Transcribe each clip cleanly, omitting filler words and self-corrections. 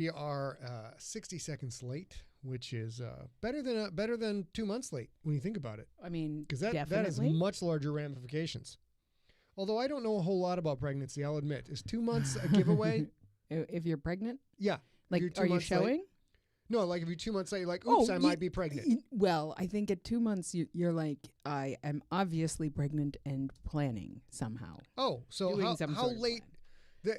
We are 60 seconds late, which is better than 2 months late when you think about it. I mean, because that has much larger ramifications. Although I don't know a whole lot about pregnancy, I'll admit. Is 2 months a giveaway? If you're pregnant? Yeah. Like, are you showing? Late. No, like if you're 2 months late, you're like, oops, I might be pregnant. Well, I think at 2 months, you're like, I am obviously pregnant and planning somehow. Oh, so how late?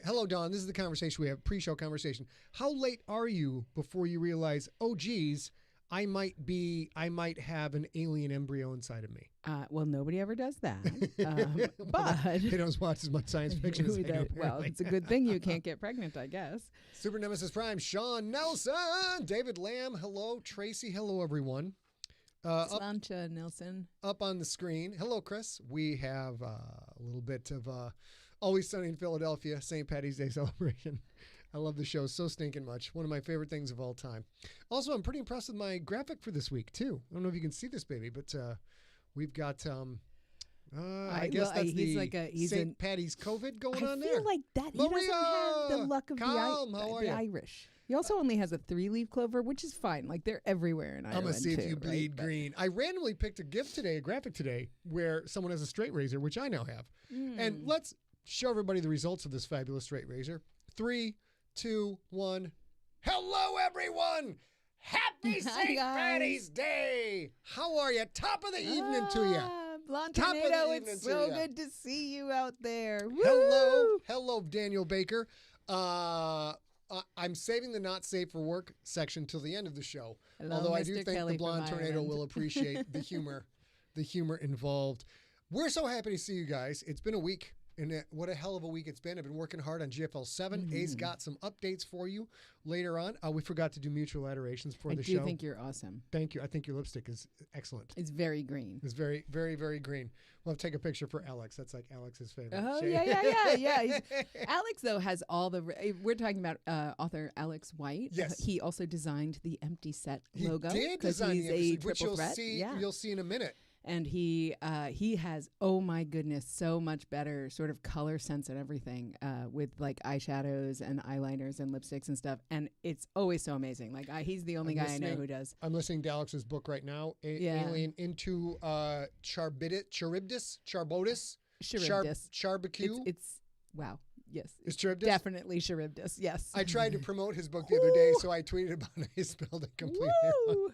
Hello, Dawn. This is the conversation we have, pre-show conversation. How late are you before you realize, oh, geez, I might have an alien embryo inside of me? Well, nobody ever does that. But they don't watch as much science fiction as I do, well, it's a good thing you can't get pregnant, I guess. Super Nemesis Prime, Sean Nelson, David Lamb, hello. Tracy, hello, everyone. Slancha Nelson. Up on the screen. Hello, Chris. We have a little bit of Always Sunny in Philadelphia, St. Patty's Day celebration. I love the show so stinking much. One of my favorite things of all time. Also, I'm pretty impressed with my graphic for this week, too. I don't know if you can see this, baby, but we've got, I guess that's the St. Patty's COVID going on there. I feel like that. Maria! He doesn't have the luck of the Irish. He also only has a 3-leaf clover, which is fine. Like, they're everywhere in Ireland, I'm going to see if you bleed right? green. I randomly picked a gift today, a graphic today, where someone has a straight razor, which I now have. And let's show everybody the results of this fabulous straight razor. 3, 2, 1. Hello, everyone. Happy St. Patty's Day. How are you? Top of the evening to you. Blonde Tornado, it's so good to see you out there. Woo! Hello, Daniel Baker. I'm saving the not safe for work section till the end of the show. Hello, although Mr. I do think Kelly the Blonde Tornado will appreciate the humor involved. We're so happy to see you guys. It's been a week. And what a hell of a week it's been. I've been working hard on GFL 7. A's got some updates for you later on. We forgot to do mutual adorations for the show. I do think you're awesome. Thank you. I think your lipstick is excellent. It's very green. It's very, very, very green. We'll have to take a picture for Alex. That's like Alex's favorite. Oh, shade. yeah. Alex, though, has all the... We're talking about author Alex White. Yes. He also designed the Empty Set logo. He did design he's the Empty a Set, which you'll threat. see in a minute. And he has, oh my goodness, so much better sort of color sense and everything with like eyeshadows and eyeliners and lipsticks and stuff. And it's always so amazing. Like he's the only guy I know who does. I'm listening to Alex's book right now, Alien into Charybdis. It's wow. Yes. Is Charybdis? Definitely Charybdis, yes. I tried to promote his book the other day, so I tweeted about it. I spelled it completely wrong.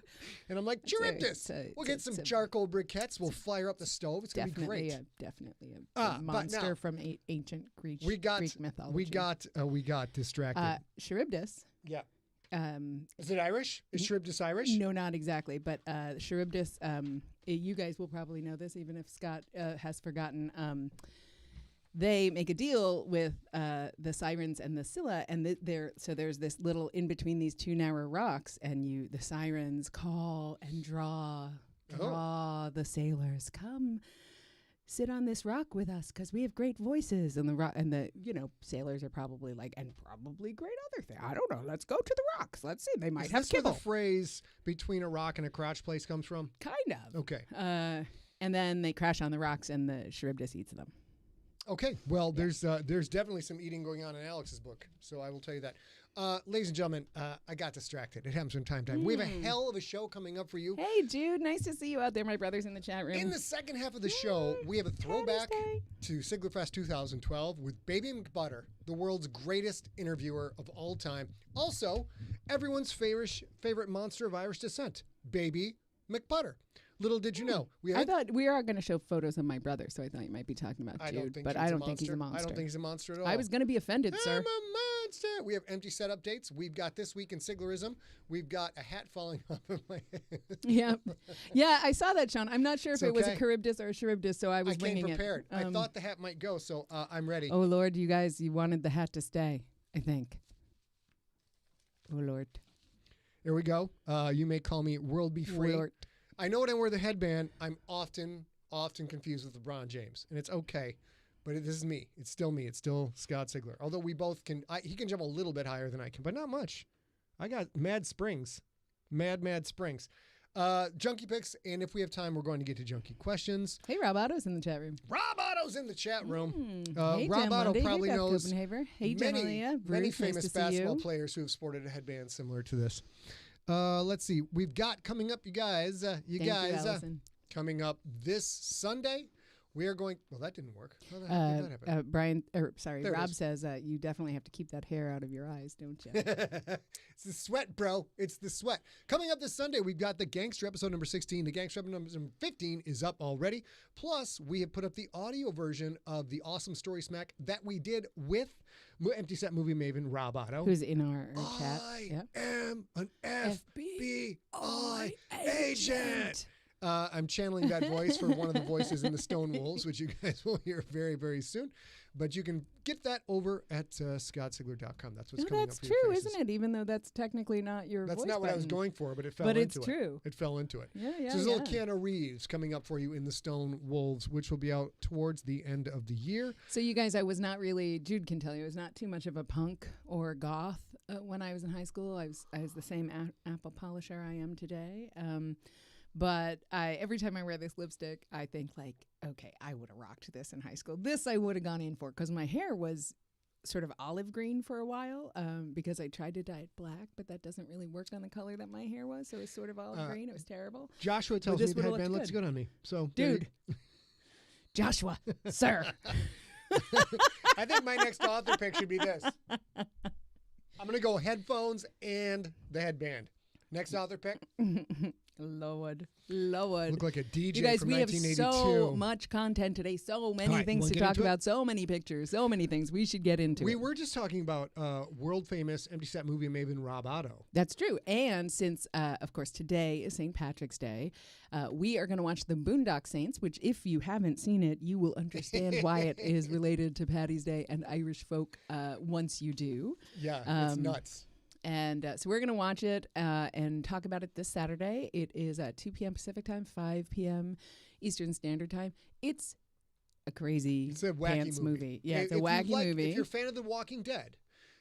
And I'm like, Charybdis. We'll get some charcoal briquettes. We'll fire up the stove. It's going to be great. Definitely a monster from ancient Greek mythology. We got distracted. Charybdis. Yeah. Is it Irish? Is Charybdis Irish? No, not exactly. But Charybdis, you guys will probably know this, even if Scott has forgotten. They make a deal with the Sirens and the Scylla, and there's this little in between these two narrow rocks, and the Sirens call and draw the sailors, come sit on this rock with us because we have great voices. And the sailors are probably like, and probably great other thing. I don't know. Let's go to the rocks. Let's see. They might have kibble. Where the phrase between a rock and a crotch place comes from? Kind of. Okay. And then they crash on the rocks, and the Charybdis eats them. Okay, well, there's definitely some eating going on in Alex's book, so I will tell you that. Ladies and gentlemen, I got distracted. It happens from time to time. We have a hell of a show coming up for you. Hey, Jude, nice to see you out there. My brother's in the chat room. In the second half of the show, we have a throwback to SIGLERfest 2012 with Baby McButter, the world's greatest interviewer of all time. Also, everyone's favorite monster of Irish descent, Baby McButter. Little did you know. I thought we are going to show photos of my brother, so I thought you might be talking about Jude. I don't think he's a monster. I don't think he's a monster at all. I was going to be offended, sir. I'm a monster. We have empty set updates. We've got This Week in Siglerism. We've got a hat falling off of my head. Yeah, I saw that, Sean. I'm not sure if it was a Charybdis or a Charybdis, so I was winging it. I came prepared. I thought the hat might go, so I'm ready. Oh, Lord, you guys, you wanted the hat to stay, I think. Oh, Lord. Here we go. You may call me World Be Free. Lord. I know when I wear the headband, I'm often confused with LeBron James, and it's okay. But this is me. It's still me. It's still Scott Sigler. Although we both can, he can jump a little bit higher than I can, but not much. I got mad springs. Mad springs. Junkie picks, and if we have time, we're going to get to junkie questions. Hey, Rob Otto's in the chat room. Rob Otto's Otto's in the chat room. Hey, Rob Jen Otto Lundy. probably Hey, Beth knows Copenhaver. Hey, Jen Leah. many Bruce, famous nice to see basketball you. players who have sported a headband similar to this. Let's see. We've got coming up, you guys. Thank you, Allison. Coming up this Sunday, we are going. Well, that didn't work. How the heck did that happen? Rob says you definitely have to keep that hair out of your eyes, don't you? It's the sweat, bro. It's the sweat. Coming up this Sunday, we've got the Gangster episode number 16. The Gangster episode number 15 is up already. Plus, we have put up the audio version of the Awesome Story Smack that we did with Empty Set Movie Maven Rob Otto. Who's in our chat. I am an FBI agent. I'm channeling that voice for one of the voices in the Stone Wolves, which you guys will hear very, very soon. But you can get that over at scottsigler.com. That's what's coming up. That's true, isn't it? Even though that's technically not your That's voice not what I was button. going for, but it fell into it. But it's true. It fell into it. Yeah. So there's a little Keanu Reeves coming up for you in the Stone Wolves, which will be out towards the end of the year. So you guys, I was not really, Jude can tell you, I was not too much of a punk or goth when I was in high school. I was the same apple polisher I am today. But every time I wear this lipstick, I think like, okay, I would have rocked this in high school. This I would have gone in for because my hair was sort of olive green for a while because I tried to dye it black, but that doesn't really work on the color that my hair was. So it was sort of olive green. It was terrible. Joshua tells me the headband looks good on me. So, dude, Joshua, sir. I think my next author pick should be this. I'm going to go headphones and the headband. Next author pick. Lord. Look like a DJ you guys, from 1982. we have so much content today, so many things to talk about, so many pictures, so many things. We should get into it. We were just talking about world famous Empty Set Movie Maven Rob Otto. That's true. And since, of course, today is St. Patrick's Day, we are going to watch the Boondock Saints, which if you haven't seen it, you will understand why it is related to Paddy's Day and Irish folk once you do. Yeah, it's nuts. And so we're going to watch it and talk about it this Saturday. It is at 2 p.m. Pacific time, 5 p.m. Eastern Standard Time. It's a crazy pants movie. Yeah, it's a wacky movie. If you're a fan of The Walking Dead,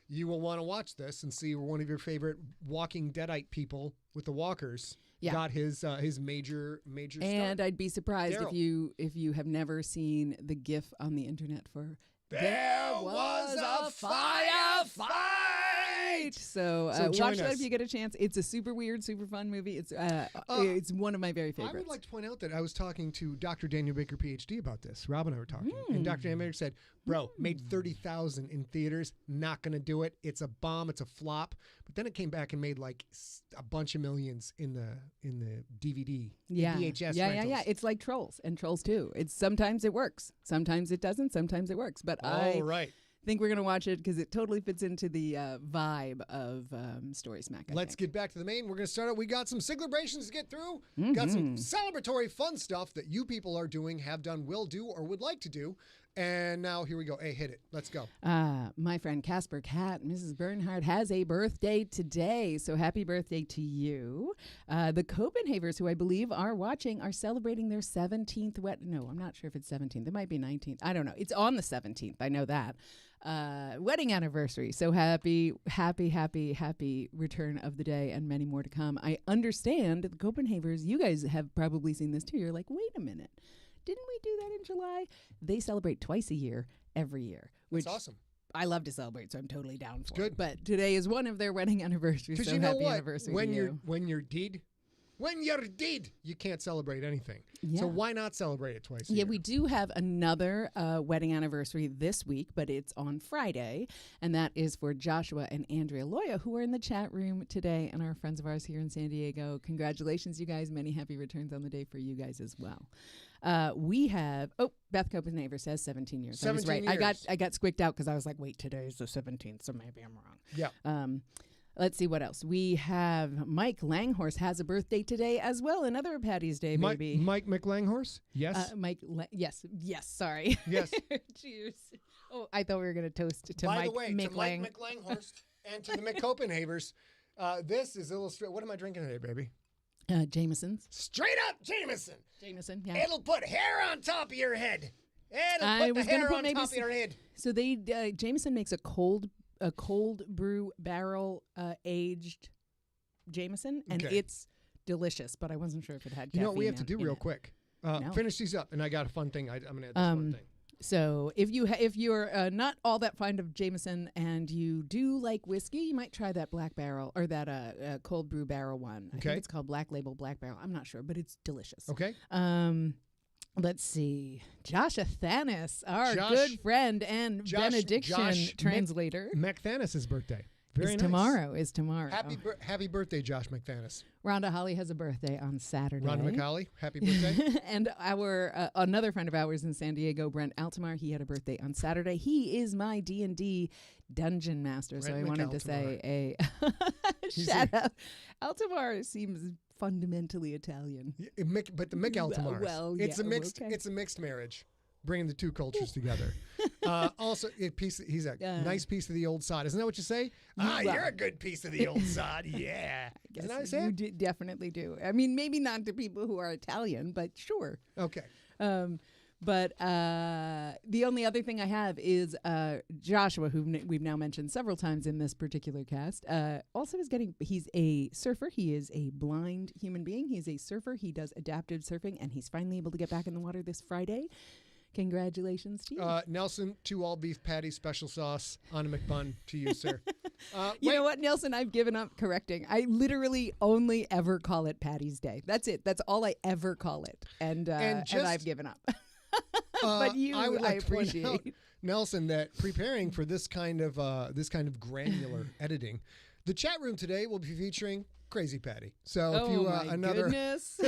you will want to watch this and see one of your favorite Walking Deadite people with the walkers got his major And start. I'd be surprised Daryl. if you have never seen the GIF on the internet for There was a firefight. So watch that if you get a chance. It's a super weird, super fun movie. It's one of my very favorites. I would like to point out that I was talking to Dr. Daniel Baker, PhD, about this. Rob and I were talking, and Dr. Daniel Baker said, "Bro, made 30,000 in theaters. Not gonna do it. It's a bomb. It's a flop." But then it came back and made like a bunch of millions in the DVD, VHS rentals. Yeah. It's like Trolls and Trolls 2. It's sometimes it works, sometimes it doesn't, sometimes it works. But I think we're going to watch it because it totally fits into the vibe of Story Smack. Let's get back to the main. We're going to start out. We got some SIGLErations to get through. Got some celebratory fun stuff that you people are doing, have done, will do, or would like to do. And now here we go. Hey, hit it. Let's go. My friend Casper Cat, Mrs. Bernhardt, has a birthday today. So happy birthday to you. The Copenhavers, who I believe are watching, are celebrating their 17th No, I'm not sure if it's 17th. It might be 19th. I don't know. It's on the 17th. I know that. Wedding anniversary. So happy return of the day and many more to come. I understand the Copenhavers, you guys have probably seen this too. You're like, wait a minute. Didn't we do that in July? They celebrate twice a year, every year. Which That's awesome. I love to celebrate, so I'm totally down for good. it. But today is one of their wedding anniversaries. Because so you know happy what? anniversary When to you. you're dead, you can't celebrate anything. Yeah. So why not celebrate it twice a year? Yeah, we do have another wedding anniversary this week, but it's on Friday, and that is for Joshua and Andrea Loya, who are in the chat room today and are friends of ours here in San Diego. Congratulations, you guys. Many happy returns on the day for you guys as well. We have, Beth Copenhaver says 17 years. 17 I was right. years. I got squicked out because I was like, wait, today is the 17th, so maybe I'm wrong. Yeah. Let's see what else. We have Mike Langhorse has a birthday today as well. Another Patty's Day, baby. Mike McLanghorse? Yes. Yes, sorry. Yes. Cheers. Oh, I thought we were going to toast to By Mike the way, to McLang. Mike McLanghorst and to the McCopenhavers, this is illustrated. What am I drinking today, baby? Jameson's. Straight up Jameson. Jameson, yeah. It'll put hair on top of your head. I It'll put was the gonna hair put on maybe top of your head. So they Jameson makes a cold brew barrel aged Jameson, and it's delicious. But I wasn't sure if it had. You know what we have caffeine to do in real it. quick? No. Finish these up, and I got a fun thing. I'm going to add this one thing. So if you're not all that fond of Jameson and you do like whiskey, you might try that Black Barrel or that cold brew barrel one. I think it's called Black Label Black Barrel. I'm not sure, but it's delicious. Okay. Let's see. Josh Athanas, our good friend and benediction translator. McThanis' birthday. Very nice. Is tomorrow. Happy birthday, Josh McThanis. Rhonda Holly has a birthday on Saturday. Rhonda McCauley, happy birthday. And our another friend of ours in San Diego, Brent Altamar, he had a birthday on Saturday. He is my D&D dungeon master, so I wanted to say a shout out. Altamar seems fundamentally Italian. Yeah, but the Mick Altamar. Well, it's a mixed marriage, bringing the two cultures together. Also, he's a nice piece of the old sod. Isn't that what you say? You're a good piece of the old sod. Yeah. Isn't that what I say? You definitely do. I mean, maybe not to people who are Italian, but sure. Okay. But the only other thing I have is Joshua, who we've now mentioned several times in this particular cast, also he's a surfer. He is a blind human being. He's a surfer. He does adaptive surfing, and he's finally able to get back in the water this Friday. Congratulations to you. Nelson, 2 all-beef patties, special sauce on a McBun to you, sir. You know what, Nelson? I've given up correcting. I literally only ever call it Patty's Day. That's it. That's all I ever call it. And I've given up. But I would like to appreciate point out, Nelson, that preparing for this kind of granular editing, the chat room today will be featuring Crazy Patty. So if you goodness.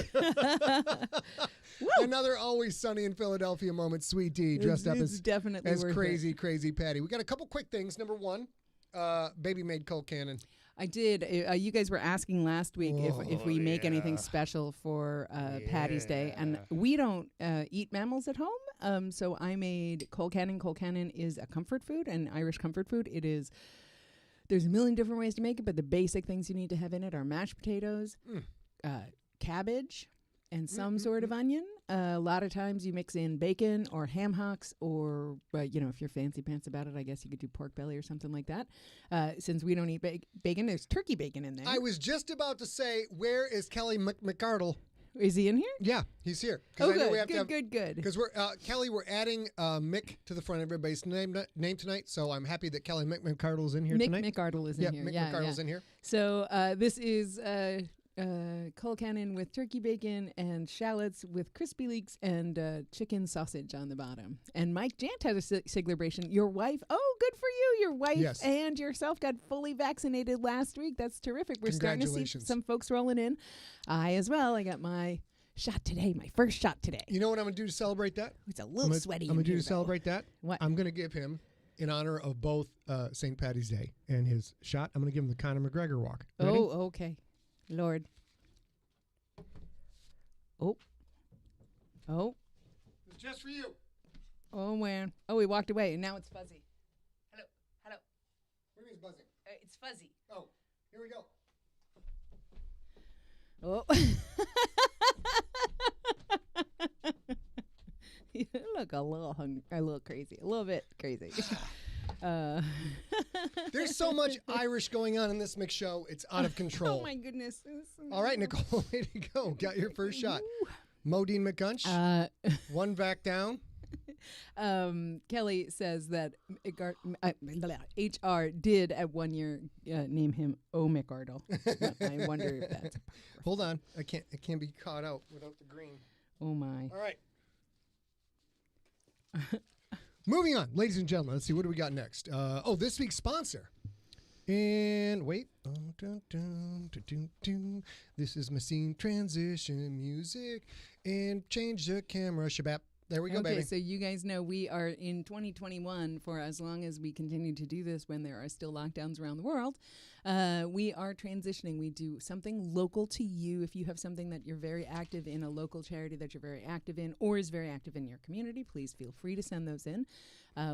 Another always sunny in Philadelphia moment, Sweet Tea dressed up as crazy Patty. We got a couple quick things. Number one, Baby made Cold Cannon. I did. You guys were asking last week if we make anything special for Patty's Day, and we don't eat mammals at home. So I made Cold Cannon. Cold Cannon is a comfort food, an Irish comfort food. It is. There's a million different ways to make it, but the basic things you need to have in it are mashed potatoes, cabbage, and some sort of onion. A lot of times you mix in bacon or ham hocks, or if you're fancy pants about it, I guess you could do pork belly or something like that. Since we don't eat bacon, there's turkey bacon in there. I was just about to say, where is Kelly McArdle? Is he in here? Yeah, he's here. Oh, good. Because Kelly, we're adding Mick to the front of everybody's name tonight. So I'm happy that Kelly McArdle is in here tonight. Mick McArdle is in here. Mick McArdle's in here. So this is Cold Cannon with turkey bacon and shallots with crispy leeks and chicken sausage on the bottom. And Mike Jant has a SIGLERbration. Your wife, good for you. Your wife and yourself got fully vaccinated last week. That's terrific. We're starting to see some folks rolling in. I as well. I got my shot today, my first shot today. You know what I'm going to do to celebrate that? It's a little sweaty. I'm going to do to celebrate that? What? I'm going to give him, in honor of both St. Patty's Day and his shot, I'm going to give him the Conor McGregor walk. Ready? Oh, okay. Lord. Oh. It's just for you. Oh, man. Oh, he walked away, and now it's fuzzy. Hello. What do you mean it's buzzing? It's fuzzy. Oh, here we go. Oh. You look a little crazy. A little bit crazy. There's so much Irish going on in this mix show. It's out of control. Oh, my goodness. All right, Nicole, way to go. Got your first shot. Modine McGunch, one back down. Kelly says that HR did at 1 year name him O McArdle. I wonder if that's Hold on. It can't be caught out without the green. Oh, my. All right. Moving on, ladies and gentlemen. Let's see, what do we got next? This week's sponsor. And wait. This is my scene transition music. And change the camera, shabab. There we go, baby. Okay, so you guys know we are in 2021 for as long as we continue to do this when there are still lockdowns around the world. We are transitioning. We do something local to you. If you have something that you're very active in, a local charity that you're very active in or is very active in your community, please feel free to send those in.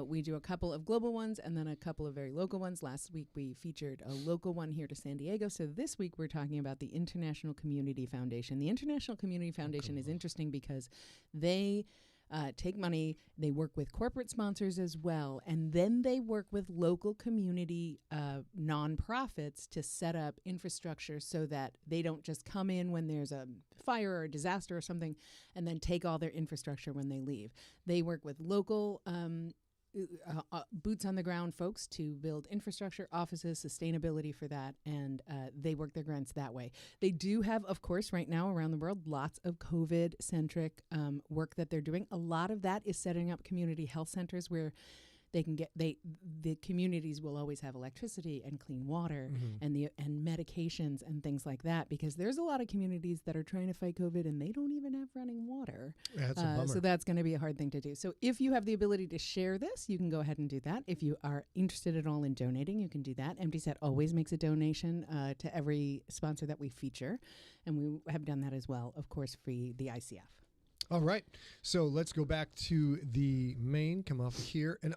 We do a couple of global ones and then a couple of very local ones. Last week we featured a local one here to San Diego. So this week we're talking about the International Community Foundation. The International Community Foundation is interesting because they take money, they work with corporate sponsors as well, and then they work with local community nonprofits nonprofits to set up infrastructure so that they don't just come in when there's a fire or a disaster or something and then take all their infrastructure when they leave. They work with local boots on the ground folks to build infrastructure, offices, sustainability for that, and they work their grants that way. They do have, of course, right now around the world, lots of COVID-centric work that they're doing. A lot of that is setting up community health centers where they can get the communities will always have electricity and clean water and medications and things like that, because there's a lot of communities that are trying to fight COVID and they don't even have running water. That's a bummer. So that's going to be a hard thing to do. So if you have the ability to share this, you can go ahead and do that. If you are interested at all in donating, you can do that. Empty Set always makes a donation to every sponsor that we feature, and we have done that as well, of course, for the ICF. All right. So let's go back to the main, come off of here. And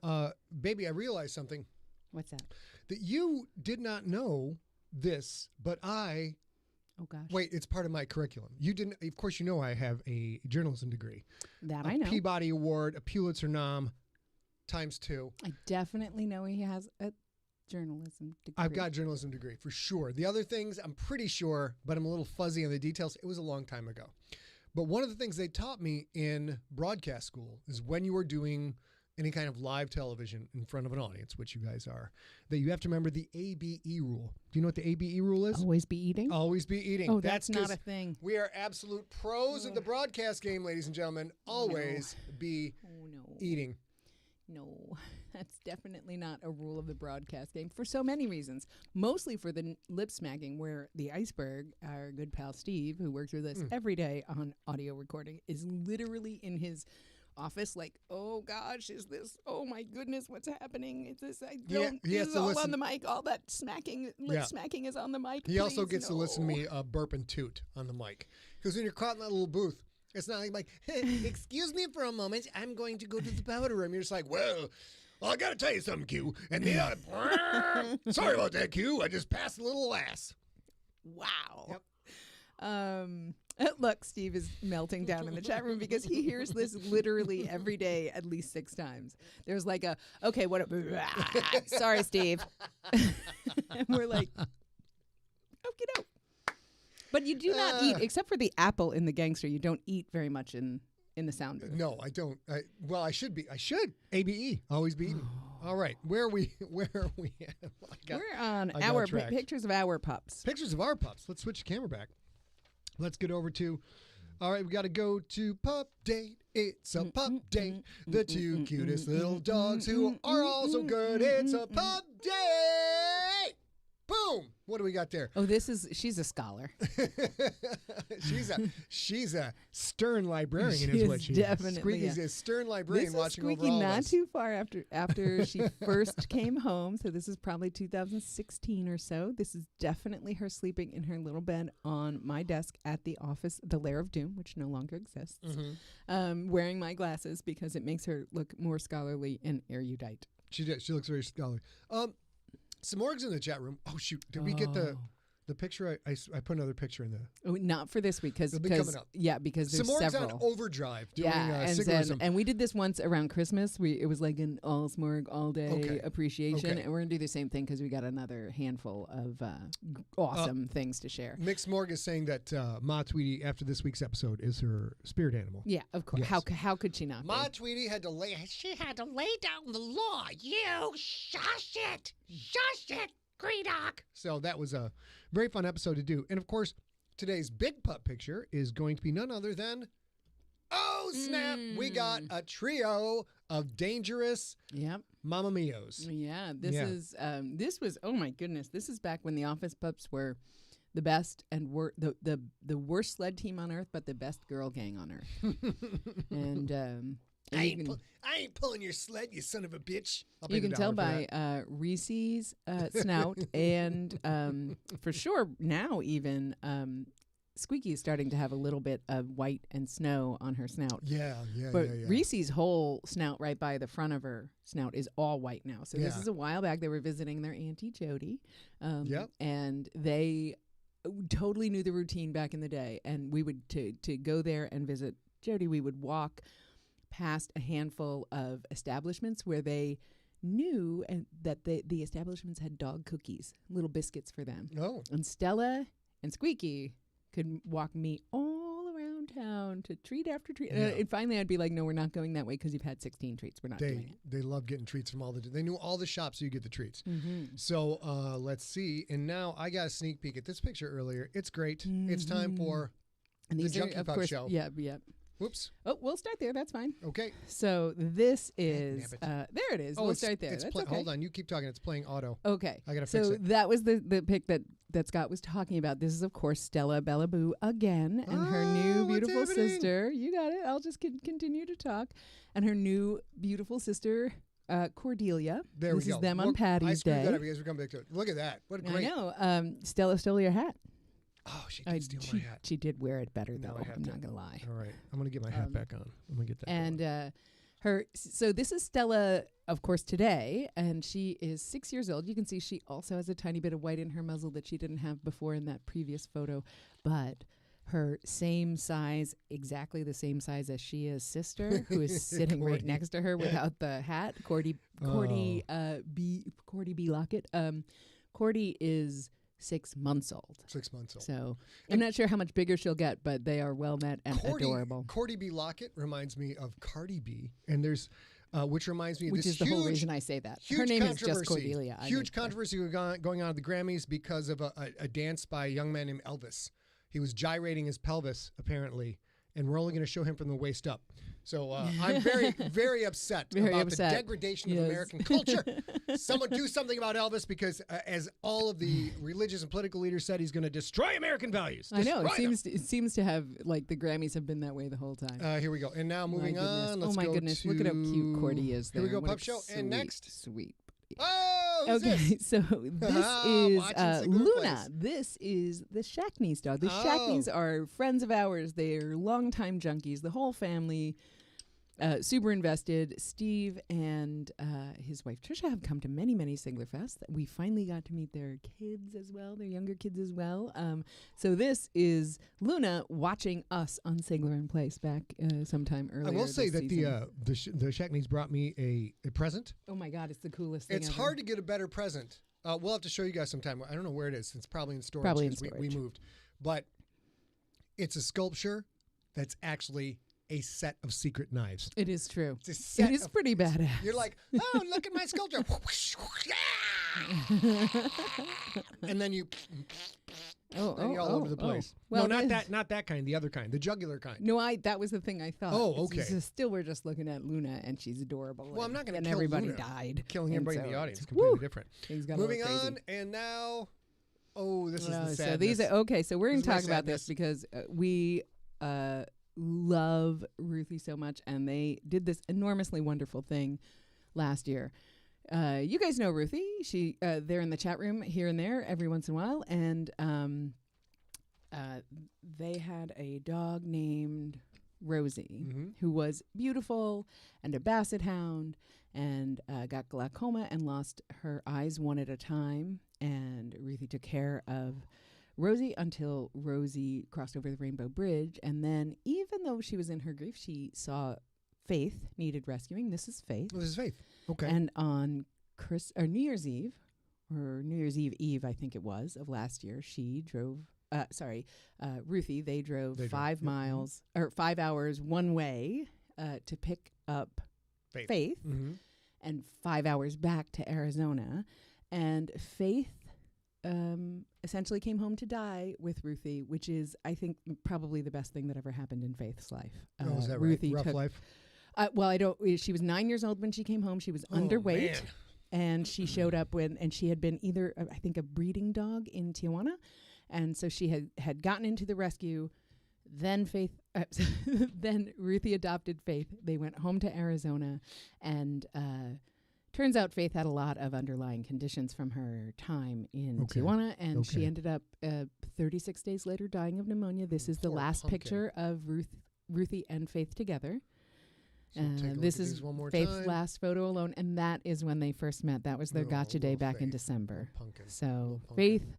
baby, I realized something. What's that? That you did not know this, but I... Oh, gosh. Wait, it's part of my curriculum. You didn't... Of course, you know I have a journalism degree. That I know. A Peabody Award, a Pulitzer nom, ×2. I definitely know he has a journalism degree. I've got a journalism degree, for sure. The other things, I'm pretty sure, but I'm a little fuzzy on the details. It was a long time ago. But one of the things they taught me in broadcast school is when you are doing any kind of live television in front of an audience, which you guys are, that you have to remember the ABE rule. Do you know what the ABE rule is? Always be eating? Always be eating. Oh, that's not a thing. We are absolute pros of the broadcast game, ladies and gentlemen. Always be eating. No, that's definitely not a rule of the broadcast game for so many reasons. Mostly for the lip smacking, where the iceberg, our good pal Steve, who works with us every day on audio recording, is literally in his office like, oh gosh, is this, oh my goodness, what's happening? Is this, he has is to all listen. On the mic, all that smacking, lip smacking is on the mic. He also gets to listen to me burp and toot on the mic. Because when you're caught in that little booth, it's not like, hey, excuse me for a moment, I'm going to go to the powder room. You're just like, well, I got to tell you something, Q. And sorry about that, Q. I just passed a little ass. Wow. Yep. Look, Steve is melting down in the chat room because he hears this literally every day at least 6 times. There's like sorry, Steve. And we're like, okie doke. But you do not eat, except for the apple in the gangster, you don't eat very much in the sound booth. No, I don't. Well, I should be. I should. ABE. Always be eating. All right. Where are we at? We're on our pictures of our pups. Pictures of our pups. Let's switch the camera back. Let's get over to, all right, we got to go to Pup Date. It's a pup date. The 2 cutest little dogs who are all so good. It's a pup date. Boom. What do we got there? Oh, she's a scholar. she's a stern librarian, she is what she is. Definitely. Squeaky's a stern librarian watching over all of us. This is Squeaky not too far after she first came home. So this is probably 2016 or so. This is definitely her sleeping in her little bed on my desk at the office, the Lair of Doom, which no longer exists. Wearing my glasses because it makes her look more scholarly and erudite. She looks very scholarly. Samorg's in the chat room. Oh, shoot. Did we get the picture? I put another picture in there. Oh, not for this week. It'll be coming up. Yeah, because there's Samorg's several. on overdrive doing SIGLErism. And we did this once around Christmas. It was like an all Smorg all day appreciation. Okay. And we're going to do the same thing because we got another handful of awesome things to share. Mick Smorg is saying that Ma Tweety, after this week's episode, is her spirit animal. Yeah, of course. Yes. How could she not Ma be? Tweety had to lay down the law. You shush it. Shush it. Greedock. So that was a very fun episode to do. And of course, today's big pup picture is going to be none other than, oh snap, we got a trio of dangerous Mamma Mios. Yeah, this was, oh my goodness, this is back when the office pups were the best and were the worst sled team on earth, but the best girl gang on earth. And I ain't pulling your sled, you son of a bitch. You can tell by Reese's snout and for sure now even Squeaky is starting to have a little bit of white and snow on her snout. Yeah. But Reese's whole snout right by the front of her snout is all white now. So this is a while back. They were visiting their Auntie Jody. And they totally knew the routine back in the day. And we would, to go there and visit Jody, we would walk past a handful of establishments where they knew that the establishments had dog cookies, little biscuits for them. Oh. And Stella and Squeaky could walk me all around town to treat after treat. Yeah. And finally, I'd be like, no, we're not going that way because you've had 16 treats. We're not doing it. They love getting treats from they knew all the shops so you get the treats. Mm-hmm. So let's see. And now I got a sneak peek at this picture earlier. It's great. Mm-hmm. It's time for and the Junkie Pup show. Yeah. Whoops. Oh, we'll start there. That's fine. Okay. So this is there it is. We'll start there. That's okay. Hold on. You keep talking. It's playing auto. Okay. I got to fix it. So that was the pic that Scott was talking about. This is, of course, Stella Bella Boo again and her new beautiful sister. You got it. I'll just continue to talk. And her new beautiful sister, Cordelia. There we go. This is them on Patty's Day. I screwed that up because we're coming back to it. Look at that. What a great. I know. Stella stole your hat. Oh, she did steal my hat. She did wear it better, though. I'm not going to lie. All right. I'm going to get my hat back on. I'm going to get that. And so this is Stella, of course, today, and she is 6 years old. You can see she also has a tiny bit of white in her muzzle that she didn't have before in that previous photo, but her same size, exactly the same size as she is sister, who is sitting right next to her without the hat, Cordy B. Lockett. Cordy is 6 months old. 6 months old. So I'm not sure how much bigger she'll get, but they are well met and adorable. Cordy B. Lockett reminds me of Cardi B, and there's which reminds me of which this is the whole reason I say that. Her name is just Cordelia. Huge controversy going on at the Grammys because of a dance by a young man named Elvis. He was gyrating his pelvis, apparently, and we're only going to show him from the waist up. So I'm very, very upset about the degradation of American culture. Someone do something about Elvis because, as all of the religious and political leaders said, he's going to destroy American values. I know. It seems to have, like, the Grammys have been that way the whole time. Here we go. And now moving on. Let's go goodness. Look at how cute Cordy is there. Here we go, Pup Show. And next. Sweet. Oh, okay. So this is Luna. This is the Shackneys dog. The Shackneys are friends of ours. They're longtime junkies. The whole family, super invested. Steve and his wife Trisha have come to many, many Sigler Fests. We finally got to meet their kids as well, their younger kids as well. So this is Luna watching us on SIGLERinPLACE back sometime earlier. I will say that season. the Shackneys brought me a present. Oh my God, it's the coolest thing It's ever. hard to get a better present. We'll have to show you guys sometime. I don't know where it is. It's probably in storage. Probably in storage. We moved. But it's a sculpture that's actually a set of secret knives. It is true. It's a set it is pretty badass. You're like, oh, look at my sculpture. And then you're all over the place. Well, no, not that kind. The other kind, the jugular kind. No, that was the thing I thought. Oh, okay. Still, we're just looking at Luna, and she's adorable. Well, I'm not going to kill everybody Luna. died. Killing everybody in the audience, it's completely different. Moving on, and now, this is the sadness. So these are okay. So we're going to talk about this because we love Ruthie so much, and they did this enormously wonderful thing last year. You guys know Ruthie. They're in the chat room here and there every once in a while, and they had a dog named Rosie, who was beautiful and a basset hound, and got glaucoma and lost her eyes one at a time. And Ruthie took care of Rosie until Rosie crossed over the Rainbow Bridge. And then, even though she was in her grief, she saw Faith needed rescuing. This is Faith. Oh, this is Faith. Okay. And on New Year's Eve, or New Year's Eve, I think it was, of last year, she drove. Ruthie. They drove 5 miles or 5 hours one way to pick up Faith, and 5 hours back to Arizona. And Faith essentially came home to die with Ruthie, which is, I think, probably the best thing that ever happened in Faith's life. Is that Ruthie right? Rough life? Well, I don't. She was 9 years old when she came home. She was underweight. Man. And she showed up and she had been either, I think, a breeding dog in Tijuana. And so she had gotten into the rescue. Then then Ruthie adopted Faith. They went home to Arizona, and turns out Faith had a lot of underlying conditions from her time in Tijuana, and she ended up 36 days later dying of pneumonia. This is the last picture of Ruthie and Faith together. So this is Faith's last photo alone, and that is when they first met. That was their gotcha day back in December. So Faith,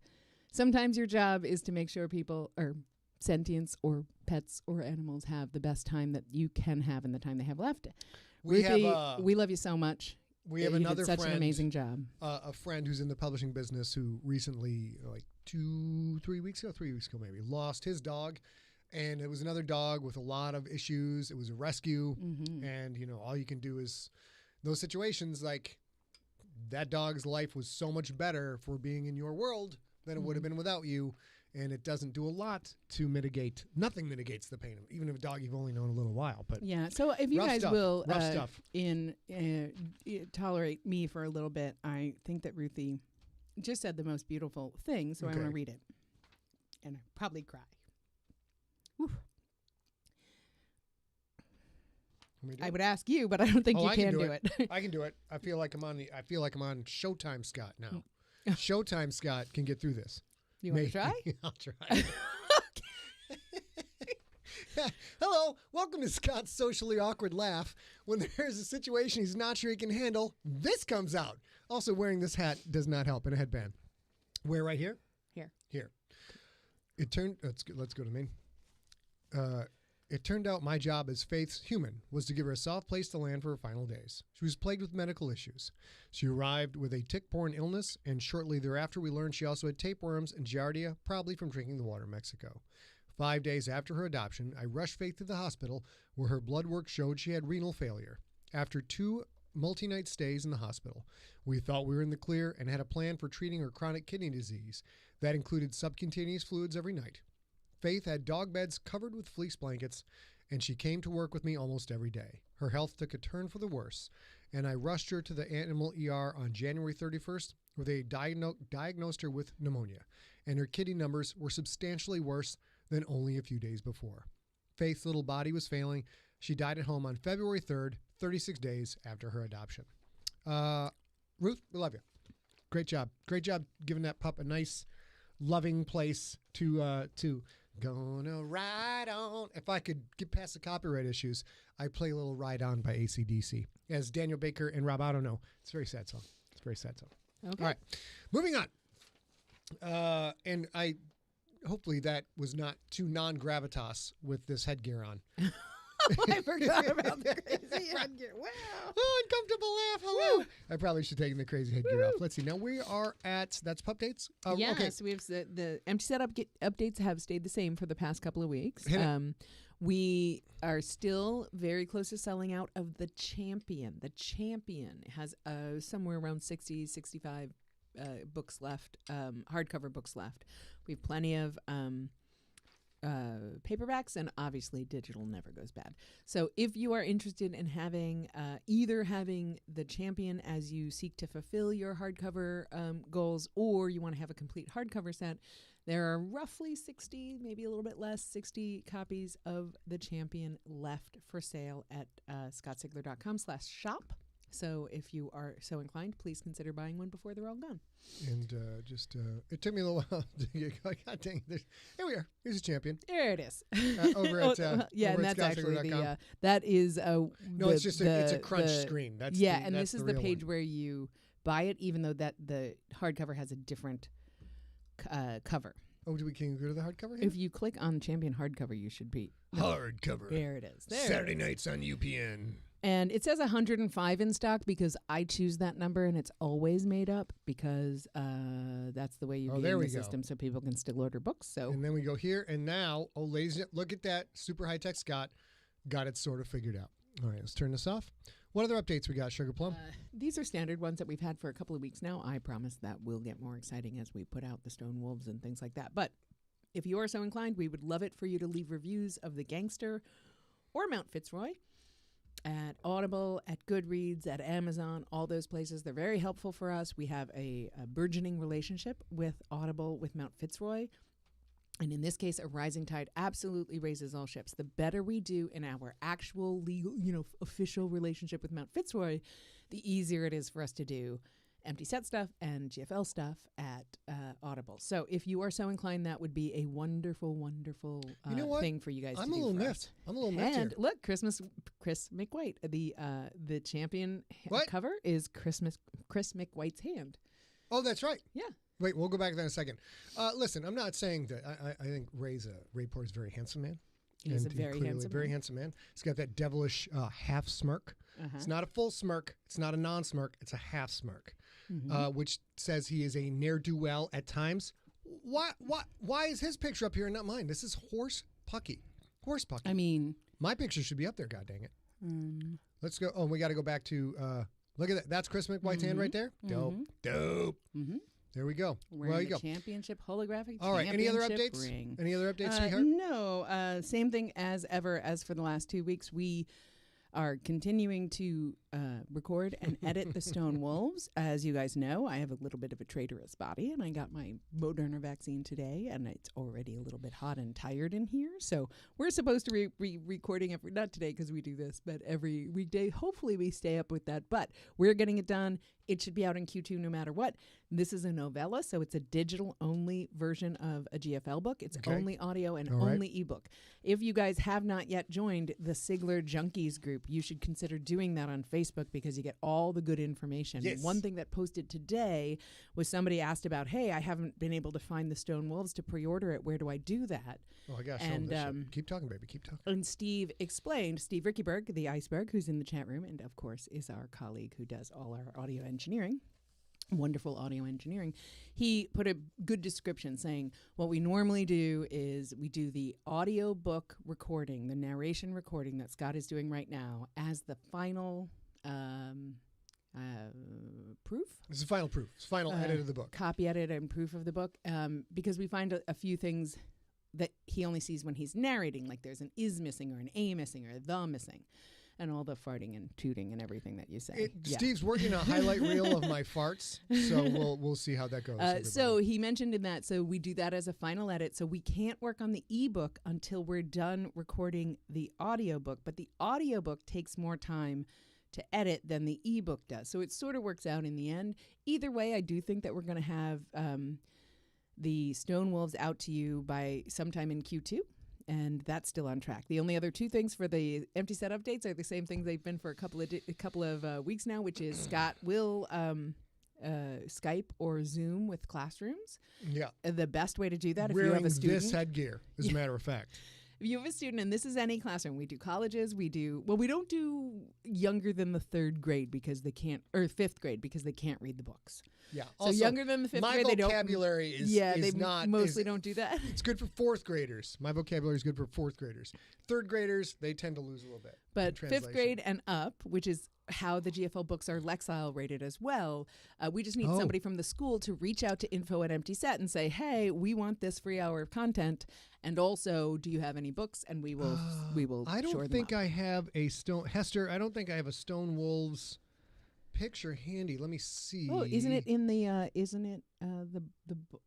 sometimes your job is to make sure people, or sentients or pets or animals, have the best time that you can have in the time they have left. Ruthie, we love you so much. We have you another did such friend, an amazing job. A friend who's in the publishing business who recently, like 3 weeks ago maybe, lost his dog. And it was another dog with a lot of issues. It was a rescue. And, all you can do is those situations, like that dog's life was so much better for being in your world than it would have been without you. And it doesn't do a lot to mitigate. Nothing mitigates the pain, even if a dog you've only known a little while. But yeah. So if you guys stuff, will stuff. tolerate me for a little bit, I think that Ruthie just said the most beautiful thing. So I want to read it, and I probably cry. Whew. I would ask you, but I don't think you can do it. I can do it. I feel like I'm on Showtime Scott now. Showtime Scott can get through this. You want to try? I'll try. Hello, welcome to Scott's socially awkward laugh. When there's a situation he's not sure he can handle, this comes out. Also, wearing this hat does not help, and a headband. Where, right here? Here. Let's go to me. It turned out my job as Faith's human was to give her a soft place to land for her final days. She was plagued with medical issues. She arrived with a tick-borne illness, and shortly thereafter we learned she also had tapeworms and giardia, probably from drinking the water in Mexico. 5 days after her adoption, I rushed Faith to the hospital, where her blood work showed she had renal failure. After 2 multi-night stays in the hospital, we thought we were in the clear and had a plan for treating her chronic kidney disease. That included subcutaneous fluids every night. Faith had dog beds covered with fleece blankets, and she came to work with me almost every day. Her health took a turn for the worse, and I rushed her to the animal ER on January 31st, where they diagnosed her with pneumonia, and her kidney numbers were substantially worse than only a few days before. Faith's little body was failing. She died at home on February 3rd, 36 days after her adoption. Ruth, we love you. Great job. Great job giving that pup a nice, loving place to gonna ride on. If I could get past the copyright issues, I'd play a little Ride On by AC/DC. As Daniel Baker and Rob Otto know, it's a very sad song. Okay. All right. Moving on. And hopefully that was not too non-gravitas with this headgear on. I forgot about the crazy headgear. Wow. Oh, uncomfortable laugh. Hello. I probably should take the crazy headgear off. Let's see. Now we are at, that's pup dates? Yes, okay. we have the empty setup updates have stayed the same for the past couple of weeks. We are still very close to selling out of the Champion. The Champion has somewhere around 60, 65 books left, hardcover books left. We have plenty of paperbacks, and obviously digital never goes bad. So if you are interested in having either having the Champion as you seek to fulfill your hardcover goals, or you want to have a complete hardcover set, there are roughly 60, maybe a little bit less, 60 copies of the Champion left for sale at scottsigler.com/shop. So if you are so inclined, please consider buying one before they're all gone. And it took me a little while to get, God dang it. Here we are. Here's a Champion. There it is. Over at yeah, over and at that's actually scottsigler.com. that is No, it's just it's a crunch screen. That's and that's this is the page where you buy it, even though that the hardcover has a different cover. Oh, can you go to the hardcover here? If you click on Champion hardcover, you should be hardcover. There it is. Saturday nights on UPN. And it says 105 in stock because I choose that number, and it's always made up because that's the way you game the system, so people can still order books. So and then we go here, and now, ladies, look at that super high tech Scott got it sort of figured out. All right, let's turn this off. What other updates we got, Sugar Plum? These are standard ones that we've had for a couple of weeks now. I promise that will get more exciting as we put out the Stone Wolves and things like that. But if you are so inclined, we would love it for you to leave reviews of The Gangster or Mount Fitzroy at Audible, at Goodreads, at Amazon, all those places. They're very helpful for us. We have a burgeoning relationship with Audible, with Mount Fitzroy. And in this case, a rising tide absolutely raises all ships. The better we do in our actual legal, official relationship with Mount Fitzroy, the easier it is for us to do empty set stuff and GFL stuff at Audible. So if you are so inclined, that would be a wonderful, wonderful thing for you guys to do. I'm a little miffed. And look, Chris McWhite, the Champion cover is Chris McWhite's hand. Oh, that's right. Yeah. Wait, we'll go back to that in a second. Listen, I'm not saying that I think Ray Porter's a very handsome man. He's a very very handsome man. He's got that devilish half smirk. It's not a full smirk. It's not a non-smirk. It's a half smirk, which says he is a ne'er-do-well at times. Why is his picture up here and not mine? This is Horse Pucky. Horse Pucky. I mean, my picture should be up there. God dang it. Let's go. Oh, we got to go back to. Look at that. That's Chris McWhite's hand right there. Dope. There we go. Wearing the championship holographic. All right. Any other updates? Ring. Any other updates, sweetheart? No. Same thing as ever. As for the last 2 weeks, we are continuing to record and edit the Stone Wolves. As you guys know, I have a little bit of a traitorous body, and I got my Moderna vaccine today, and it's already a little bit hot and tired in here. So we're supposed to be recording not today because we do this, but every weekday. Hopefully we stay up with that, but we're getting it done. It should be out in Q2 no matter what. This is a novella, so it's a digital-only version of a GFL book. It's only audio and only ebook. If you guys have not yet joined the Sigler Junkies group, you should consider doing that on Facebook because you get all the good information. Yes. One thing that posted today was somebody asked about, hey, I haven't been able to find the Stone Wolves to pre-order it. Where do I do that? Oh, I got to show them this shit. Keep talking, baby. Keep talking. And Steve explained, Steve Rickyberg, the Iceberg, who's in the chat room, and of course is our colleague who does all our audio engineering. Wonderful audio engineering. He put a good description saying what we normally do is we do the audio book recording, the narration recording that Scott is doing right now as the final proof. This is the final proof. It's the final edit of the book. Copy edit and proof of the book because we find a few things that he only sees when he's narrating, like there's an is missing or an a missing or a the missing. And all the farting and tooting and everything that you say. Steve's working a highlight reel of my farts, so we'll see how that goes. So he mentioned in that, so we do that as a final edit. So we can't work on the ebook until we're done recording the audiobook, but the audiobook takes more time to edit than the ebook does. So it sort of works out in the end. Either way, I do think that we're going to have the Stone Wolves out to you by sometime in Q2. And that's still on track. The only other two things for the empty set updates are the same things they've been for a couple of weeks now, which is Scott will Skype or Zoom with classrooms. Yeah. The best way to do that Wearing if you have a student. This headgear, as a matter of fact. If you have a student, and this is any classroom, we do colleges, we don't do younger than the 3rd grade because they can't, or 5th grade because they can't read the books. Yeah. So also, younger than the 5th grade, they don't. My vocabulary is mostly don't do that. It's good for 4th graders. My vocabulary is good for 4th graders. 3rd graders, they tend to lose a little bit. But 5th grade and up, which is how the GFL books are Lexile rated as well. We just need somebody from the school to reach out to info@EmptySet and say, hey, we want this free hour of content. And also, do you have any books? And we will I don't think I have a Hester, I don't think I have a Stone Wolves picture handy. Let me see. Oh, isn't it in the I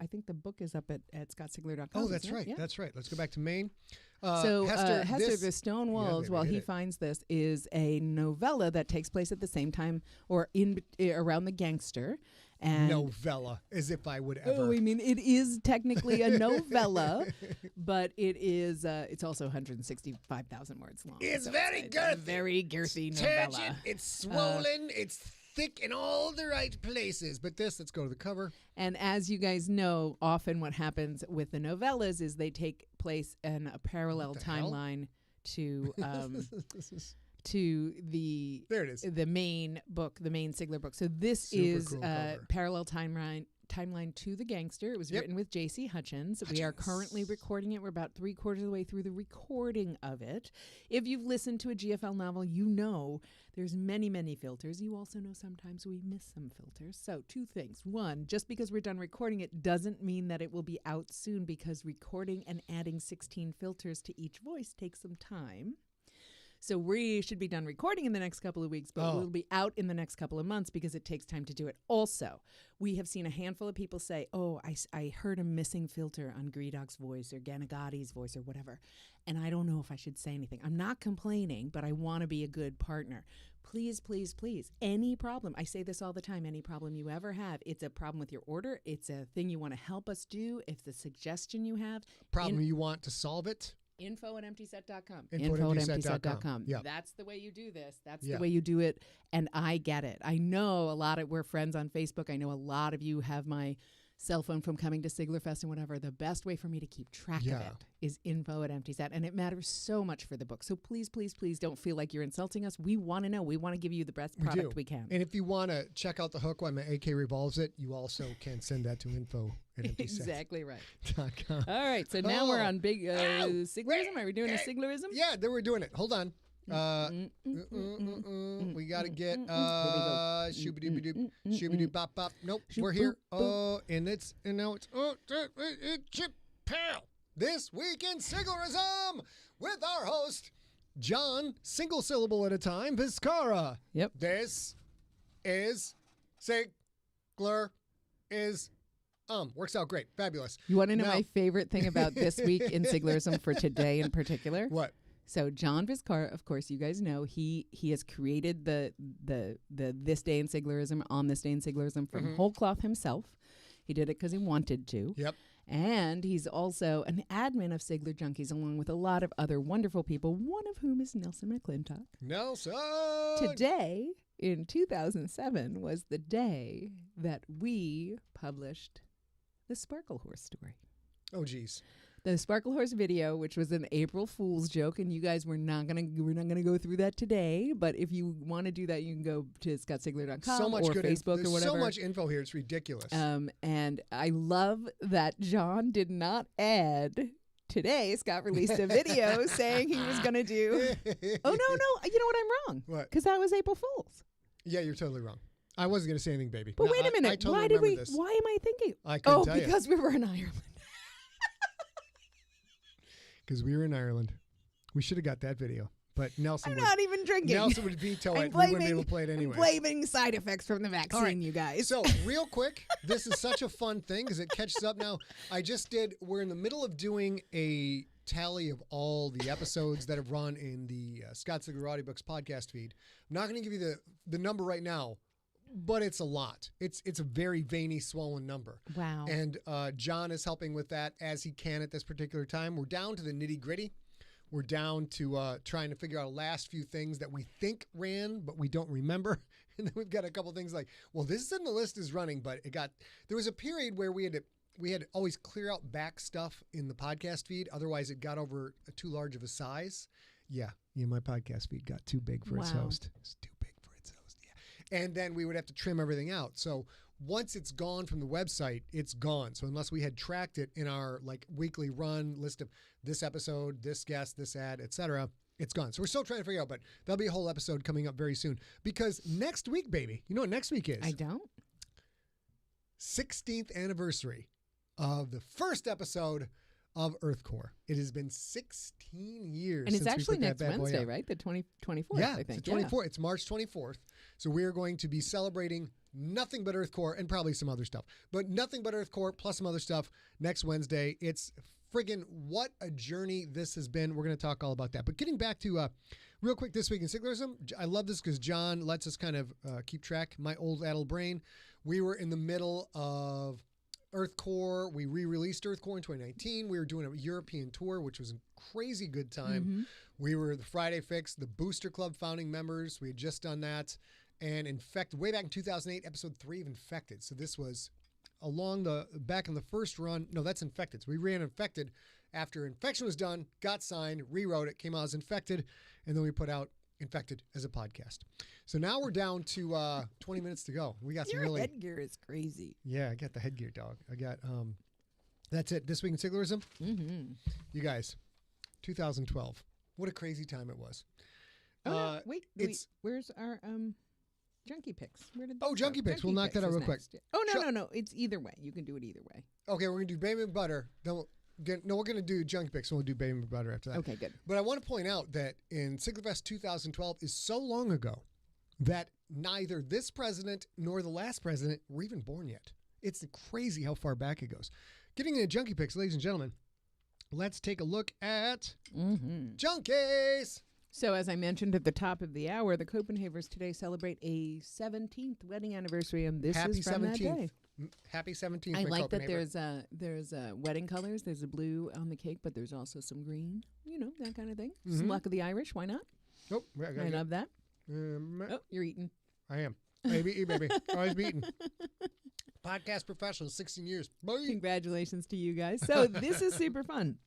think the book is up at scottsigler.com. Oh, that's right. Yeah. That's right. Let's go back to Maine. Hester, the Stone Wolves, while he finds this, is a novella that takes place at the same time or around the gangster. And novella, as if I would ever. Oh, I mean, it is technically a novella, but it is. It's also 165,000 words long. It's very girthy. Very girthy novella. Turgid, it's swollen. It's thick in all the right places. But let's go to the cover. And as you guys know, often what happens with the novellas is they take place in a parallel timeline to to the there it is, the main book, the main Sigler book. So this Super is cool parallel timeline to The Gangster. It was written with J.C. Hutchins. We are currently recording it. We're about 3/4 of the way through the recording of it. If you've listened to a GFL novel, you know there's many, many filters. You also know sometimes we miss some filters. So 2 things. 1, just because we're done recording it doesn't mean that it will be out soon, because recording and adding 16 filters to each voice takes some time. So we should be done recording in the next couple of weeks, but we'll be out in the next couple of months because it takes time to do it. Also, we have seen a handful of people say, oh, I heard a missing filter on Greedog's voice or Ganagati's voice or whatever, and I don't know if I should say anything. I'm not complaining, but I want to be a good partner. Please, please, please, any problem, I say this all the time, any problem you ever have, it's a problem with your order, it's a thing you want to help us do, it's a suggestion you have. Problem you want to solve it. Info@EmptySet.com. Info@EmptySet.com. Yeah. That's the way you do this. That's the way you do it. And I get it. I know we're friends on Facebook. I know a lot of you have my cell phone from coming to Siglerfest and whatever, the best way for me to keep track of Yeah. it is info@emptysat. And it matters so much for the book. So please, please, please don't feel like you're insulting us. We want to know. We want to give you the best product we can. And if you want to check out the hook while my AK revolves it, you also can send that to info@emptysat.com. Exactly right. All right. So now we're on big Siglerism. Are we doing a Siglerism? Yeah, then we're doing it. Hold on. We got to get shooby-doo bop bop. Nope, we're here. And now it's Chip Pal. This week in Siglerism with our host, John, single syllable at a time, Vizcara. Yep. This is Sigler is works out great. Fabulous. You want to know my favorite thing about this week in Siglerism for today in particular? What? So John Vizcara, of course, you guys know he has created the This Day in Siglerism on This Day in Siglerism from whole cloth himself. He did it because he wanted to. Yep. And he's also an admin of Sigler Junkies, along with a lot of other wonderful people, one of whom is Nelson McClintock. Nelson! Today, in 2007, was the day that we published the Sparkle Horse story. Oh, geez. The Sparkle Horse video, which was an April Fool's joke, and you guys we're not gonna go through that today. But if you want to do that, you can go to scottsigler.com so much or good Facebook or whatever. So much info here, it's ridiculous. And I love that John did not add. Today, Scott released a video saying he was gonna do. Oh no! You know what? I'm wrong. What? Because that was April Fool's. Yeah, you're totally wrong. I wasn't gonna say anything, baby. But No, wait a minute. I totally Why did we? this. Why am I thinking? I couldn't tell you. Because we were in Ireland. Because we were in Ireland. We should have got that video. But Nelson I'm not even drinking. Nelson would veto I'm it. We wouldn't be able to play it anyway. I'm blaming side effects from the vaccine, All right. you guys. So, real quick, this is such a fun thing because it catches up now. We're in the middle of doing a tally of all the episodes that have run in the Scott Sigler Audiobooks podcast feed. I'm not going to give you the number right now, but it's a lot. It's a very veiny, swollen number. Wow. And John is helping with that as he can at this particular time. We're down to the nitty-gritty. We're down to trying to figure out a last few things that we think ran, but we don't remember. And then we've got a couple things like, well, this is in the list is running, but there was a period where we had to always clear out back stuff in the podcast feed. Otherwise, it got over too large of a size. Yeah, my podcast feed got too big for its host. It's too big for its host, yeah. And then we would have to trim everything out. So once it's gone from the website, it's gone. So unless we had tracked it in our weekly run list of this episode, this guest, this ad, etc., it's gone. So we're still trying to figure out, but there'll be a whole episode coming up very soon. Because next week, baby, you know what next week is? I don't. 16th anniversary of the first episode of Earthcore. It has been 16 years and it's since actually we put next that bad boy Wednesday, out. right? The 24th, yeah, I think. It's the 24th. It's March 24th. So we are going to be celebrating nothing but Earthcore and probably some other stuff. But nothing but Earthcore plus some other stuff next Wednesday. It's friggin' what a journey this has been. We're going to talk all about that. But getting back to real quick this week in Siglerism, I love this because John lets us kind of keep track. My old addled brain. We were in the middle of Earthcore. We re-released Earthcore in 2019. We were doing a European tour, which was a crazy good time. Mm-hmm. We were the Friday Fix, the Booster Club founding members. We had just done that. And Infected, way back in 2008, episode 3 of Infected. So this was back in the first run. No, that's Infected. So we ran Infected after Infection was done, got signed, rewrote it, came out as Infected, and then we put out Infected as a podcast. So now we're down to 20 minutes to go. We got some Your headgear is crazy. Yeah, I got the headgear, dog. I got, that's it. This week in Siglerism. Mm-hmm. You guys, 2012. What a crazy time it was. No, wait, where's our Junkie Picks? Where did Junkie Picks. We'll knock that out real quick. Oh, no. It's either way. You can do it either way. Okay, we're going to do Baby McButter. Then we're going to do Junkie Picks, and we'll do Baby McButter after that. Okay, good. But I want to point out that in Siglerfest 2012 is so long ago that neither this president nor the last president were even born yet. It's crazy how far back it goes. Getting into Junkie Picks, ladies and gentlemen, let's take a look at Junkies. So as I mentioned at the top of the hour, the Copenhavers today celebrate a 17th wedding anniversary, and this is from 17th. That day. Happy 17th. I like that there's wedding colors. There's a blue on the cake, but there's also some green. You know, that kind of thing. Some luck of the Irish. Why not? Oh, I love that. You're eating. I am. Baby, eat, baby. Always be eating. Podcast professional, 16 years. Boy. Congratulations to you guys. So this is super fun.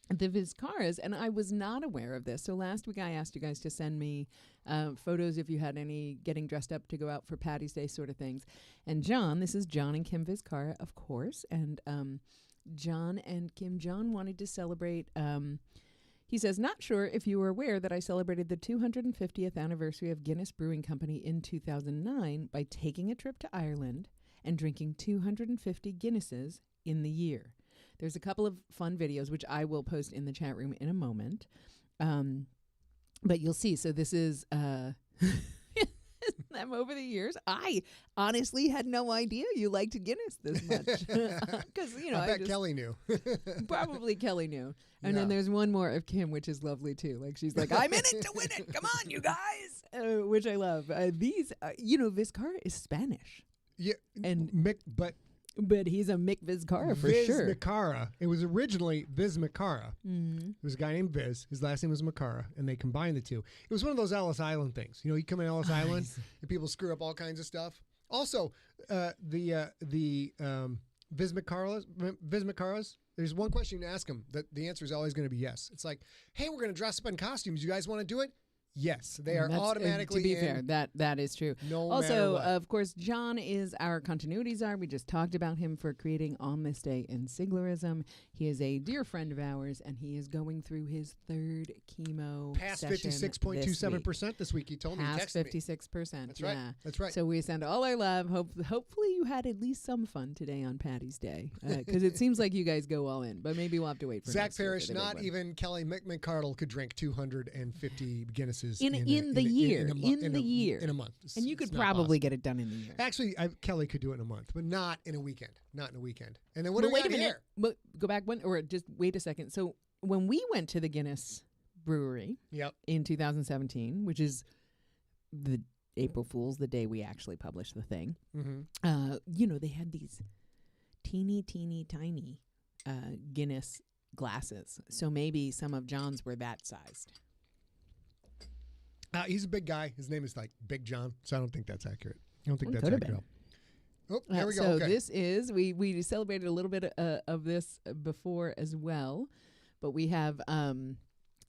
The Vizcaras, and I was not aware of this. So last week I asked you guys to send me photos if you had any getting dressed up to go out for Patty's Day sort of things. And John, this is John and Kim Vizcara, of course. And John and Kim, John wanted to celebrate. He says, not sure if you were aware that I celebrated the 250th anniversary of Guinness Brewing Company in 2009 by taking a trip to Ireland and drinking 250 Guinnesses in the year. There's a couple of fun videos, which I will post in the chat room in a moment. But you'll see. So this is them over the years. I honestly had no idea you liked Guinness this much. Because, I bet Kelly knew. Probably Kelly knew. And then there's one more of Kim, which is lovely, too. Like, she's like, I'm in it to win it. Come on, you guys. Which I love. These, Vizcara is Spanish. Yeah. And But he's a Mick Vizcara for sure. Vizcara. It was originally Viz Macara. Mm-hmm. It was a guy named Viz. His last name was Macara, and they combined the two. It was one of those Ellis Island things. You come in Ellis Island, and people screw up all kinds of stuff. Also, the Viz Macaras, there's one question you ask them that the answer is always going to be yes. It's like, hey, we're going to dress up in costumes. You guys want to do it? Yes, they are automatically to be in. fair, that is true. Also, of course, John is our continuity czar. We just talked about him for creating On This Day in Siglerism. He is a dear friend of ours, and he is going through his third chemo past 56.27% this week. He told me. Past 56%. That's right. Yeah. That's right. So we send all our love. Hopefully you had at least some fun today on Patty's Day, because it seems like you guys go all in. But maybe we'll have to wait for Zach Parrish. Not even Kelly McCardle could drink 250 Guinnesses in the year. In a month. And you could probably get it done in the year. Actually, Kelly could do it in a month, but not in a weekend. And then what do we got here? But go back or just wait a second. So when we went to the Guinness Brewery in 2017, which is the April Fool's, the day we actually published the thing, they had these teeny, tiny Guinness glasses. So maybe some of John's were that sized. He's a big guy. His name is like Big John, so I don't think that's accurate. I don't think that's accurate. Oh, there we go. So okay. This is, we celebrated a little bit of this before as well, but we have,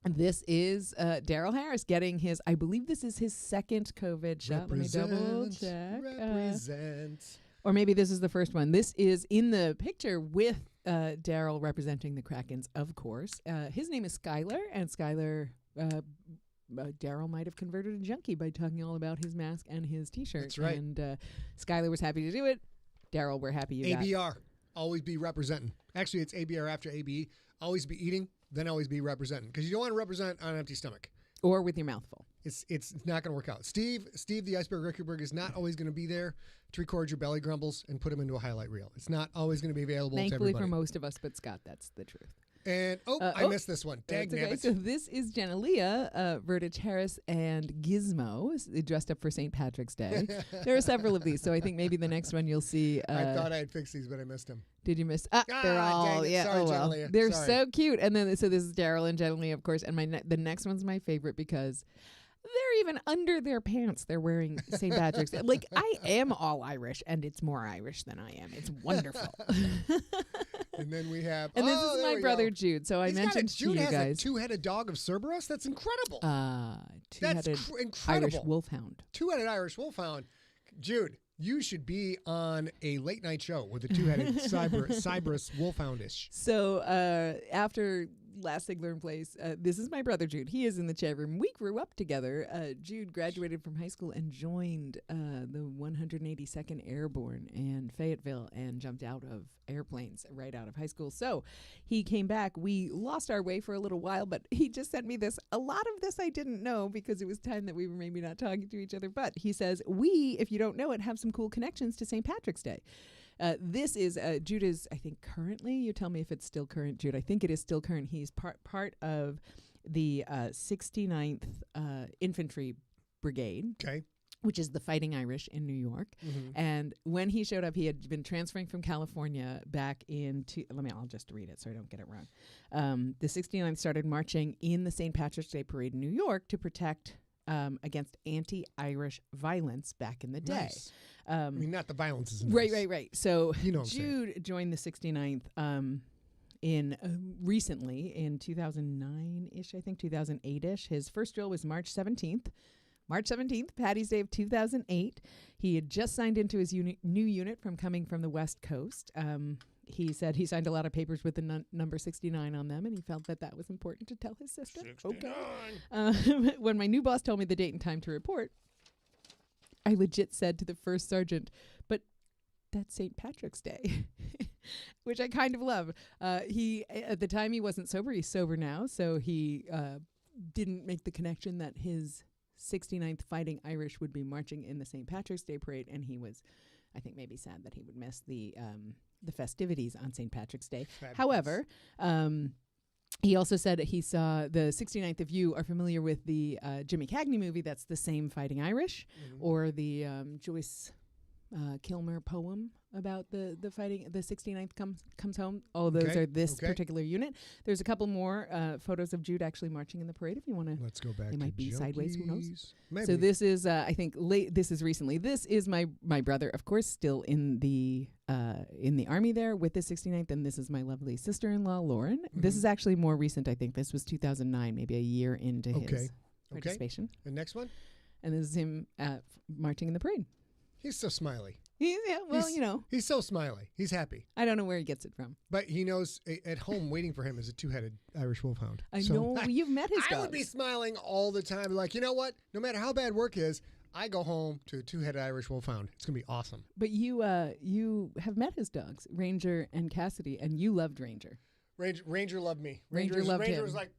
this is Daryl Harris getting his, I believe this is his second COVID shot. Let me double check. Represent. Or maybe this is the first one. This is in the picture with Daryl representing the Krakens, of course. His name is Skyler, and Skyler... Daryl might have converted a junkie by talking all about his mask and his T-shirt. That's right. And Skyler was happy to do it. Daryl, we're happy you got it. ABR. Always be representing. Actually, it's ABR after ABE. Always be eating, then always be representing. Because you don't want to represent on an empty stomach. Or with your mouth full. It's not going to work out. Steve the Iceberg Rickerberg is not always going to be there to record your belly grumbles and put them into a highlight reel. It's not always going to be available to everybody. Thankfully for most of us, but Scott, that's the truth. And I missed this one. Okay. So this is Janalia, Vertage Harris, and Gizmo dressed up for St. Patrick's Day. There are several of these, so I think maybe the next one you'll see. I thought I had fixed these, but I missed them. Did you miss? They're all Sorry, Janalia. They're so cute. And then so this is Daryl and Janalia, of course. And the next one's my favorite because they're even under their pants. They're wearing St. Patrick's Day. Like, I am all Irish, and it's more Irish than I am. It's wonderful. And then we have... And this is my brother, Jude. So I mentioned to you guys... Jude has a two-headed dog of Cerberus? That's incredible. Two-headed incredible. Irish wolfhound. Two-headed Irish wolfhound. Jude, you should be on a late-night show with a two-headed Cerberus wolfhoundish. So after... last SIGLERinPLACE, this is my brother Jude. He is in the chat room. We grew up together. Jude graduated from high school and joined the 182nd Airborne in Fayetteville and jumped out of airplanes right out of high school. So he came back. We lost our way for a little while, but he just sent me this. A lot of this I didn't know because it was time that we were maybe not talking to each other. But he says, we, if you don't know it, have some cool connections to St. Patrick's Day. This is Jude is, I think, currently. You tell me if it's still current, Jude. I think it is still current. He's part of the 69th Infantry Brigade. Okay. Which is the Fighting Irish in New York. Mm-hmm. And when he showed up, he had been transferring from California back I'll just read it so I don't get it wrong. The 69th started marching in the St. Patrick's Day Parade in New York to protect against anti-Irish violence back in the day. Nice. I mean, not the violence is Right. So you know Jude joined the 69th in recently in 2009-ish, I think 2008-ish. His first drill was March 17th, Paddy's Day of 2008. He had just signed into his new unit from coming from the West Coast. He said he signed a lot of papers with the number 69 on them, and he felt that was important to tell his sister. 69. Okay. When my new boss told me the date and time to report, I legit said to the first sergeant, but that's St. Patrick's Day, which I kind of love. He, at the time, he wasn't sober. He's sober now, so he didn't make the connection that his 69th Fighting Irish would be marching in the St. Patrick's Day parade, and he was, I think, maybe sad that he would miss the festivities on St. Patrick's Day. Fabulous. However, he also said he saw the 69th. If you are familiar with the Jimmy Cagney movie, that's the same Fighting Irish, or the Joyce Kilmer poem about the fighting. The 69th comes home. All those are this particular unit. There's a couple more photos of Jude actually marching in the parade. If you want to, let's go back. They might be sideways. Who knows? Maybe. So this is, I think, this is recently. This is my brother, of course, still in the army there with the 69th, and this is my lovely sister-in-law, Lauren. This is actually more recent. I think this was 2009, maybe a year into his participation. The next one, and this is him marching in the parade. He's so smiley. He's so smiley. He's happy. I don't know where he gets it from. But he knows at home waiting for him is a two-headed Irish wolfhound. I know. You've met his dogs. I would be smiling all the time. Like, you know what? No matter how bad work is, I go home to a two-headed Irish wolfhound. It's going to be awesome. But you have met his dogs, Ranger and Cassidy, and you loved Ranger. Ranger loved me. Ranger loved him. Ranger was like...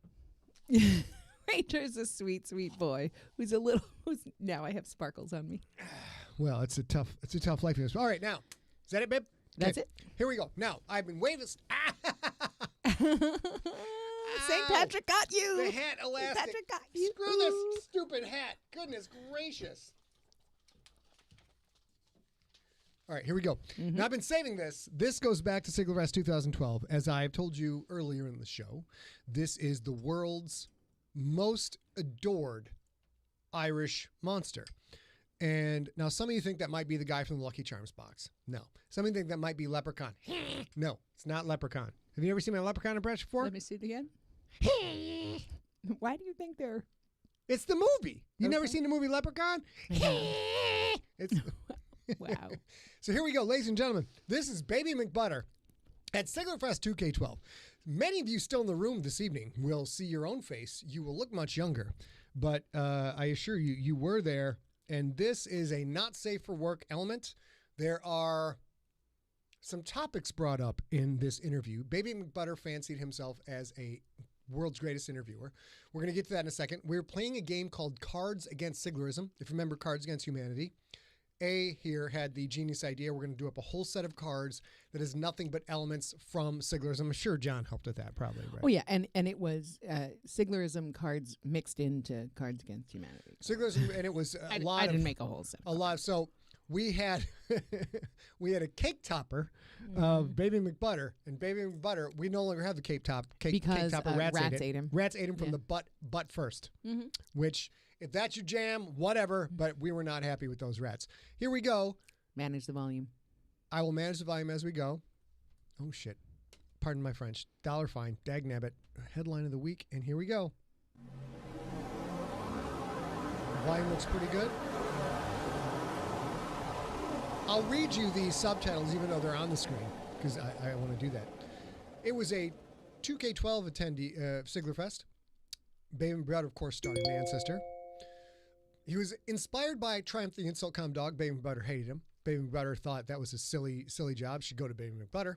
Ranger's a sweet, sweet boy who's now I have sparkles on me. Well, it's a tough life. All right, now, is that it, babe? That's it. Here we go. Now, I've been waving. St. Patrick got you. The hat elastic. St. Patrick got you. Screw this stupid hat. Goodness gracious. All right, here we go. Now, I've been saving this. This goes back to SIGLERfest 2012. As I've told you earlier in the show, this is the world's most adored Irish monster. And now some of you think that might be the guy from the Lucky Charms box. No. Some of you think that might be Leprechaun. No, it's not Leprechaun. Have you ever seen my Leprechaun impression before? Let me see it again. Why do you think they're... It's the movie. You never seen the movie Leprechaun? It's... Wow. So here we go, ladies and gentlemen. This is Baby McButter at SIGLERfest 2K12. Many of you still in the room this evening will see your own face. You will look much younger. But I assure you, you were there. And this is a not safe for work element. There are some topics brought up in this interview. Baby McButter fancied himself as a world's greatest interviewer. We're going to get to that in a second. We're playing a game called Cards Against Siglerism. If you remember Cards Against Humanity, A here had the genius idea. We're going to do up a whole set of cards that is nothing but elements from Siglerism. I'm sure John helped with that probably, right? Oh, yeah. And it was Siglerism cards mixed into Cards Against Humanity. Siglerism, and it was a lot I didn't make a whole set. A lot. So we had a cake topper of Baby McButter, and Baby McButter, we no longer have the cake topper. Rats ate him. Rats ate him from the butt first, which, if that's your jam, whatever, but we were not happy with those rats. Here we go. Manage the volume. I will manage the volume as we go. Oh, shit. Pardon my French. Dollar fine. Dagnabbit. Headline of the week, and here we go. The volume looks pretty good. I'll read you the subtitles even though they're on the screen because I want to do that. It was a 2K12 attendee SIGLERfest. Baby McButter, of course, starred in Ancestor. He was inspired by Triumph the Insult Calm Dog. Baby McButter hated him. Baby McButter thought that was a silly job. Should go to Baby McButter.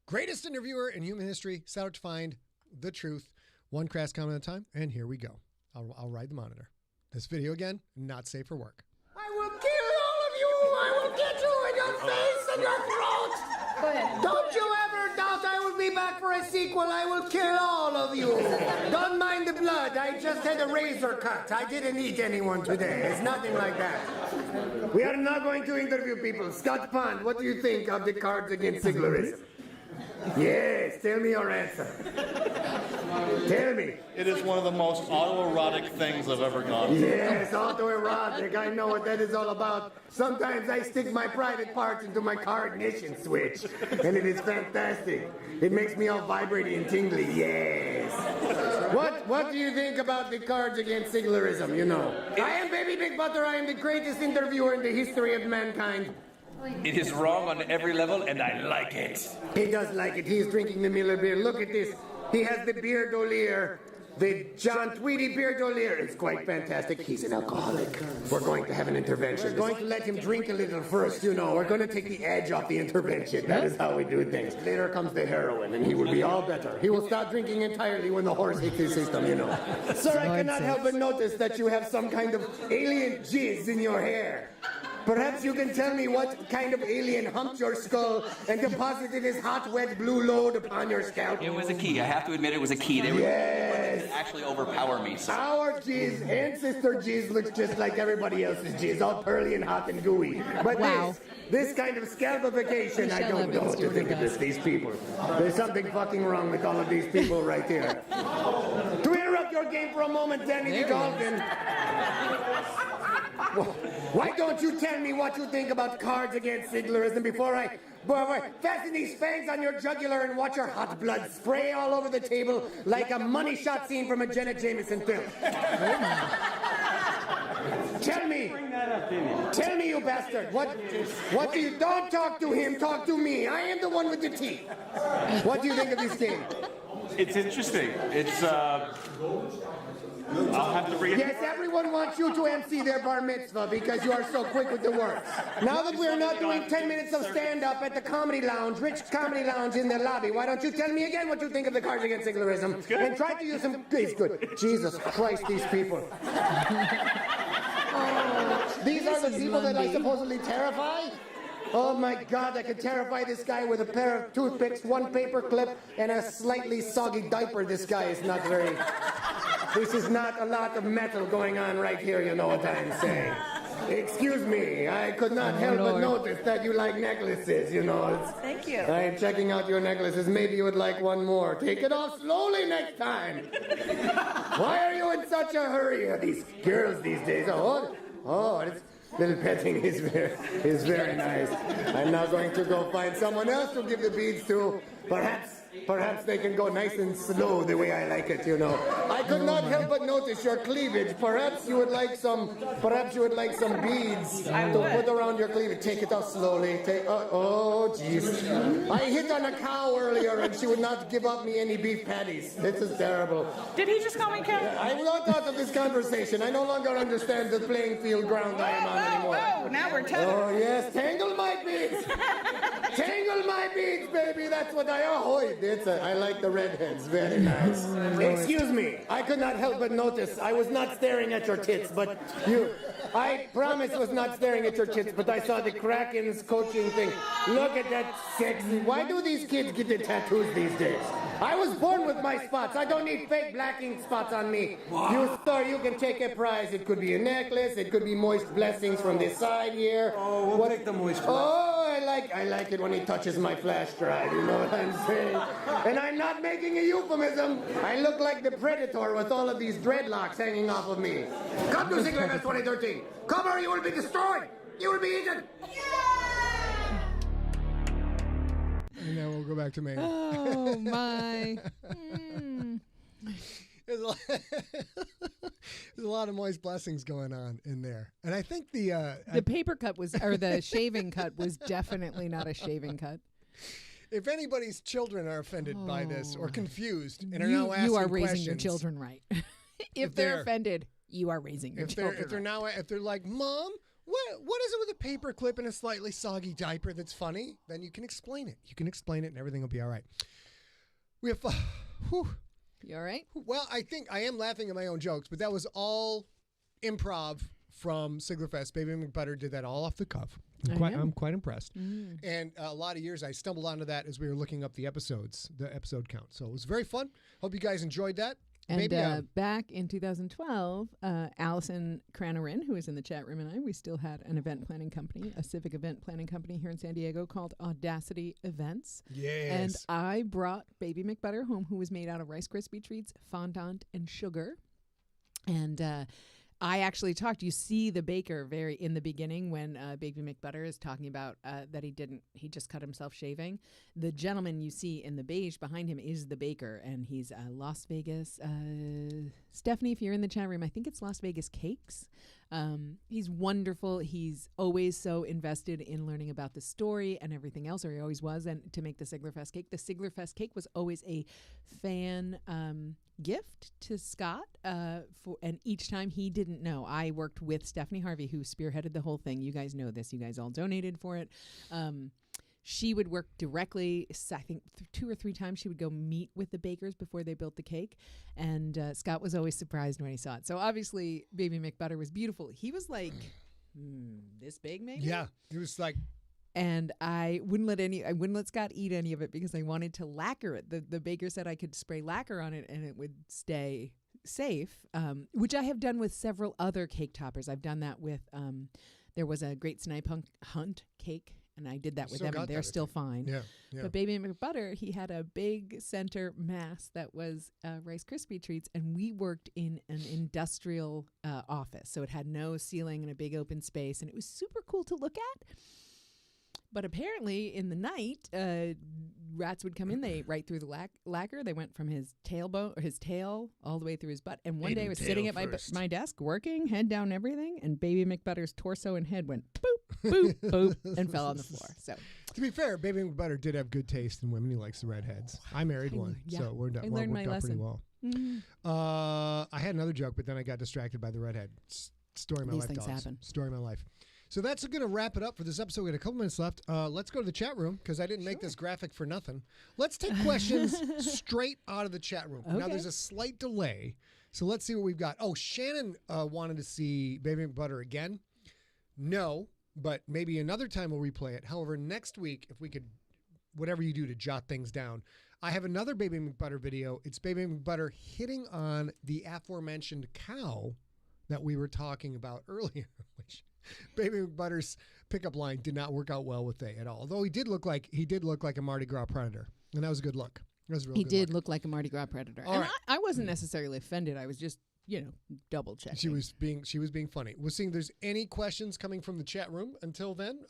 Greatest interviewer in human history. Set out to find the truth. One crass comment at a time. And here we go. I'll ride the monitor. This video again, not safe for work. I will kill all of you! I will get you in your face and your throat! Go ahead. Don't you ever doubt I will be back for a sequel. I will kill all of you. Don't mind the blood. I just had a razor cut. I didn't eat anyone today. It's nothing like that. We are now going to interview people. Scott Pond, what do you think of the Cards Against Siglerism? Yes, tell me your answer. Tell me. It is one of the most autoerotic things I've ever gone through. Yes, autoerotic. I know what that is all about. Sometimes I stick my private parts into my car ignition switch, and it is fantastic. It makes me all vibrating and tingly. Yes. What do you think about the Cards Against Siglerism? You know, I am Baby McButter. I am the greatest interviewer in the history of mankind. It is wrong on every level, and I like it. He does like it. He is drinking the Miller beer. Look at this. He has the beer d'Olier. The John Tweedy beer d'Olier. It's quite fantastic. He's an alcoholic. We're going to have an intervention. We're going to let him drink a little first, you know. We're going to take the edge off the intervention. That is how we do things. Later comes the heroin, and he will be all better. He will stop drinking entirely when the horse hits his system, you know. Sir, I cannot help but notice that you have some kind of alien jizz in your hair. Perhaps you can tell me what kind of alien humped your skull and deposited his hot, wet blue load upon your scalp? It was a key. I have to admit it was a key. They were actually overpower me. So. Our jizz, ancestor jizz, looks just like everybody else's jizz, all pearly and hot and gooey. But this kind of scalpification, I don't know what to think of these people. There's something fucking wrong with all of these people right here. To interrupt your game for a moment, Danny the Dolphin. Why don't you tell me what you think about Cards Against Siglerism before I fasten these fangs on your jugular and watch your hot blood spray all over the table like a money shot scene from a Jenna Jameson film? Tell me, you bastard. What do you? Don't talk to him. Talk to me. I am the one with the teeth. What do you think of this game? It's interesting. It's I'll have to bring it. Yes, everyone wants you to MC their bar mitzvah because you are so quick with the words. Now that we're not doing 10 minutes of stand-up at the Comedy Lounge, Rich Comedy Lounge in the lobby, why don't you tell me again what you think of the Cards Against Siglerism? And try to use some... It's good. Jesus Christ, these people. These are the people that I supposedly terrify? Oh my God, I could terrify this guy with a pair of toothpicks, one paper clip, and a slightly soggy diaper. This guy is not very... This is not a lot of metal going on right here, you know what I'm saying. Excuse me, I could not help but notice that you like necklaces, you know. Thank you. I'm checking out your necklaces. Maybe you would like one more. Take it off slowly next time. Why are you in such a hurry? These girls these days. It's... Little petting is very nice. I'm now going to go find someone else to give the beads to. Perhaps they can go nice and slow the way I like it, you know. I could not help but notice your cleavage. Perhaps you would like some beads to put around your cleavage. Take it out slowly. Jeez. I hit on a cow earlier and she would not give up me any beef patties. This is terrible. Did he just call me cow? I'm not out of this conversation. I no longer understand the playing field ground I am on anymore. Whoa, now we're talking. Oh, yes. Tangle my beads. Tangle my beads, baby. That's what I... I like the redheads. Very nice. Excuse me. I could not help but notice. I was not staring at your tits, but I promise was not staring at your tits, but I saw the Kraken's coaching thing. Look at that sexy... Why do these kids get the tattoos these days? I was born with my spots. I don't need fake black ink spots on me. You can take a prize. It could be a necklace. It could be moist blessings from this side here. Oh, we'll take the moist blessings. Oh, I like it when he touches my flash drive. You know what I'm saying? And I'm not making a euphemism. I look like the Predator with all of these dreadlocks hanging off of me. Come to SIGLERinPLACE 2013. Come or you will be destroyed. You will be eaten. And now we'll go back to Maine. Oh, my. There's a lot of moist blessings going on in there. And I think the paper cut was, or the shaving cut was definitely not a shaving cut. If anybody's children are offended by this or confused and are now asking you are questions, raising your children right. if they're offended, you are raising your children right. If they're like, Mom, what is it with a paper clip and a slightly soggy diaper that's funny? Then you can explain it. You can explain it and everything will be all right. We have You all right? Well, I think I am laughing at my own jokes, but that was all improv from SIGLERfest. Baby McButter did that all off the cuff. I'm quite impressed. And a lot of years I stumbled onto that as we were looking up the episode count. So it was very fun. Hope you guys enjoyed that. And Maybe, back in 2012, Allison Cranorin, who is in the chat room, and we still had an event planning company, a civic event planning company here in San Diego called Audacity Events. Yes. And I brought Baby McButter home, who was made out of Rice Krispie treats, fondant, and sugar. And I actually talked. You see the baker very in the beginning when Baby McButter is talking about that he just cut himself shaving. The gentleman you see in the beige behind him is the baker, and he's Las Vegas. Stephanie, if you're in the chat room, I think it's Las Vegas Cakes. He's wonderful. He's always so invested in learning about the story and everything else, or he always was, and to make the Siglerfest cake. The Siglerfest cake was always a fan gift to Scott, and each time he didn't know. I worked with Stephanie Harvey, who spearheaded the whole thing. You guys know this. You guys all donated for it. She would work directly, I think 2 or 3 times she would go meet with the bakers before they built the cake. And Scott was always surprised when he saw it. So obviously, Baby McButter was beautiful. He was like, this big, maybe? Yeah. It was like... And I wouldn't let Scott eat any of it because I wanted to lacquer it. The baker said I could spray lacquer on it and it would stay safe, which I have done with several other cake toppers. I've done that with, there was a Great Snipe Hunt cake, and I did that with them, and they're still fine. Yeah. But Baby McButter, he had a big center mass that was Rice Krispie treats, and we worked in an industrial office. So it had no ceiling and a big open space, and it was super cool to look at. But apparently, in the night, rats would come in. They right through the lacquer. They went from his tailbone or his tail all the way through his butt. And one day, I was sitting at my desk working, head down, everything, and Baby McButter's torso and head went boop, boop, boop, and fell on the floor. So, to be fair, Baby McButter did have good taste in women. He likes the redheads. I married one, so we're done. I learned my worked out lesson. pretty well. I had another joke, but then I got distracted by the redhead. Story of my These life, things dogs. happen. Story of my life. So that's going to wrap it up for this episode. We got a couple minutes left. Let's go to the chat room because I didn't make this graphic for nothing. Let's take questions straight out of the chat room. Okay. Now, there's a slight delay, so let's see what we've got. Oh, Shannon wanted to see Baby McButter again. No, but maybe another time we'll replay it. However, next week, if we could, whatever you do to jot things down, I have another Baby McButter video. It's Baby McButter hitting on the aforementioned cow that we were talking about earlier, which... Baby McButter's pickup line did not work out well with Faye at all. Although he did look like a Mardi Gras predator, and that was a good look. That was a real he good did look. look like a Mardi Gras predator. All and right. I wasn't necessarily offended. I was just, double checking. She was being funny. We'll see if there's any questions coming from the chat room. Until then,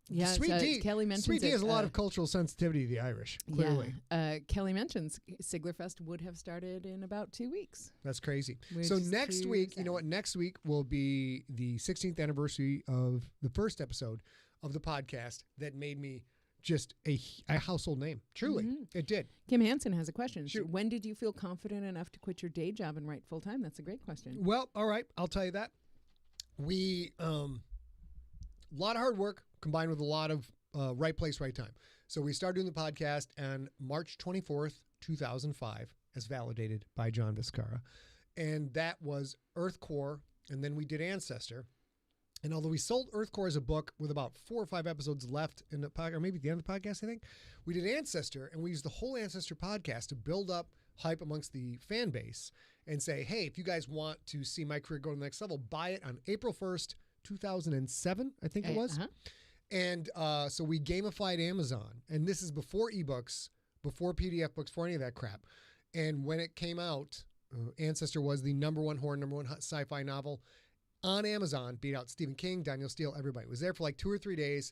yeah, Sweet D. Kelly mentions Sweet D it, has a lot of cultural sensitivity to the Irish. Clearly, yeah. Kelly mentions Siglerfest would have started in about 2 weeks. that's crazy. Which So is next too week, sad. you know what? Next week will be the 16th anniversary of the first episode of the podcast that made me just a household name. Truly, it did. Kim Hansen has a question. Shoot. When did you feel confident enough to quit your day job and write full time? That's a great question. Well, all right, I'll tell you that. We a lot of hard work combined with a lot of right place, right time. So we started doing the podcast on March 24th, 2005, as validated by John Viscara. And that was Earth Core, and then we did Ancestor. And although we sold Earth Core as a book with about 4 or 5 episodes left in the podcast, or maybe at the end of the podcast, I think, we did Ancestor, and we used the whole Ancestor podcast to build up hype amongst the fan base and say, hey, if you guys want to see my career go to the next level, buy it on April 1st, 2007, I think it was. And so we gamified Amazon. And this is before ebooks, before PDF books, before any of that crap. And when it came out, Ancestor was the number one horror, number one sci-fi novel on Amazon, beat out Stephen King, Daniel Steele, everybody. It was there for like 2 or 3 days.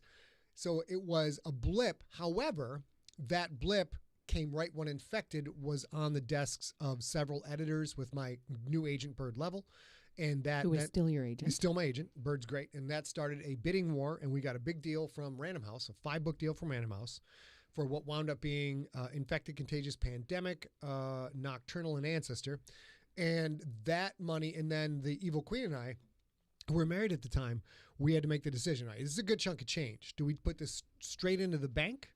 So it was a blip. However, that blip came right when Infected was on the desks of several editors with my new agent, Bird Level. And Who is still your agent. He's still my agent. Bird's great. And that started a bidding war, and we got a big deal from Random House, a 5-book deal from Random House for what wound up being Infected, Contagious, Pandemic, Nocturnal, and Ancestor. And that money, and then the Evil Queen and I, who were married at the time, we had to make the decision, right? This is a good chunk of change. Do we put this straight into the bank,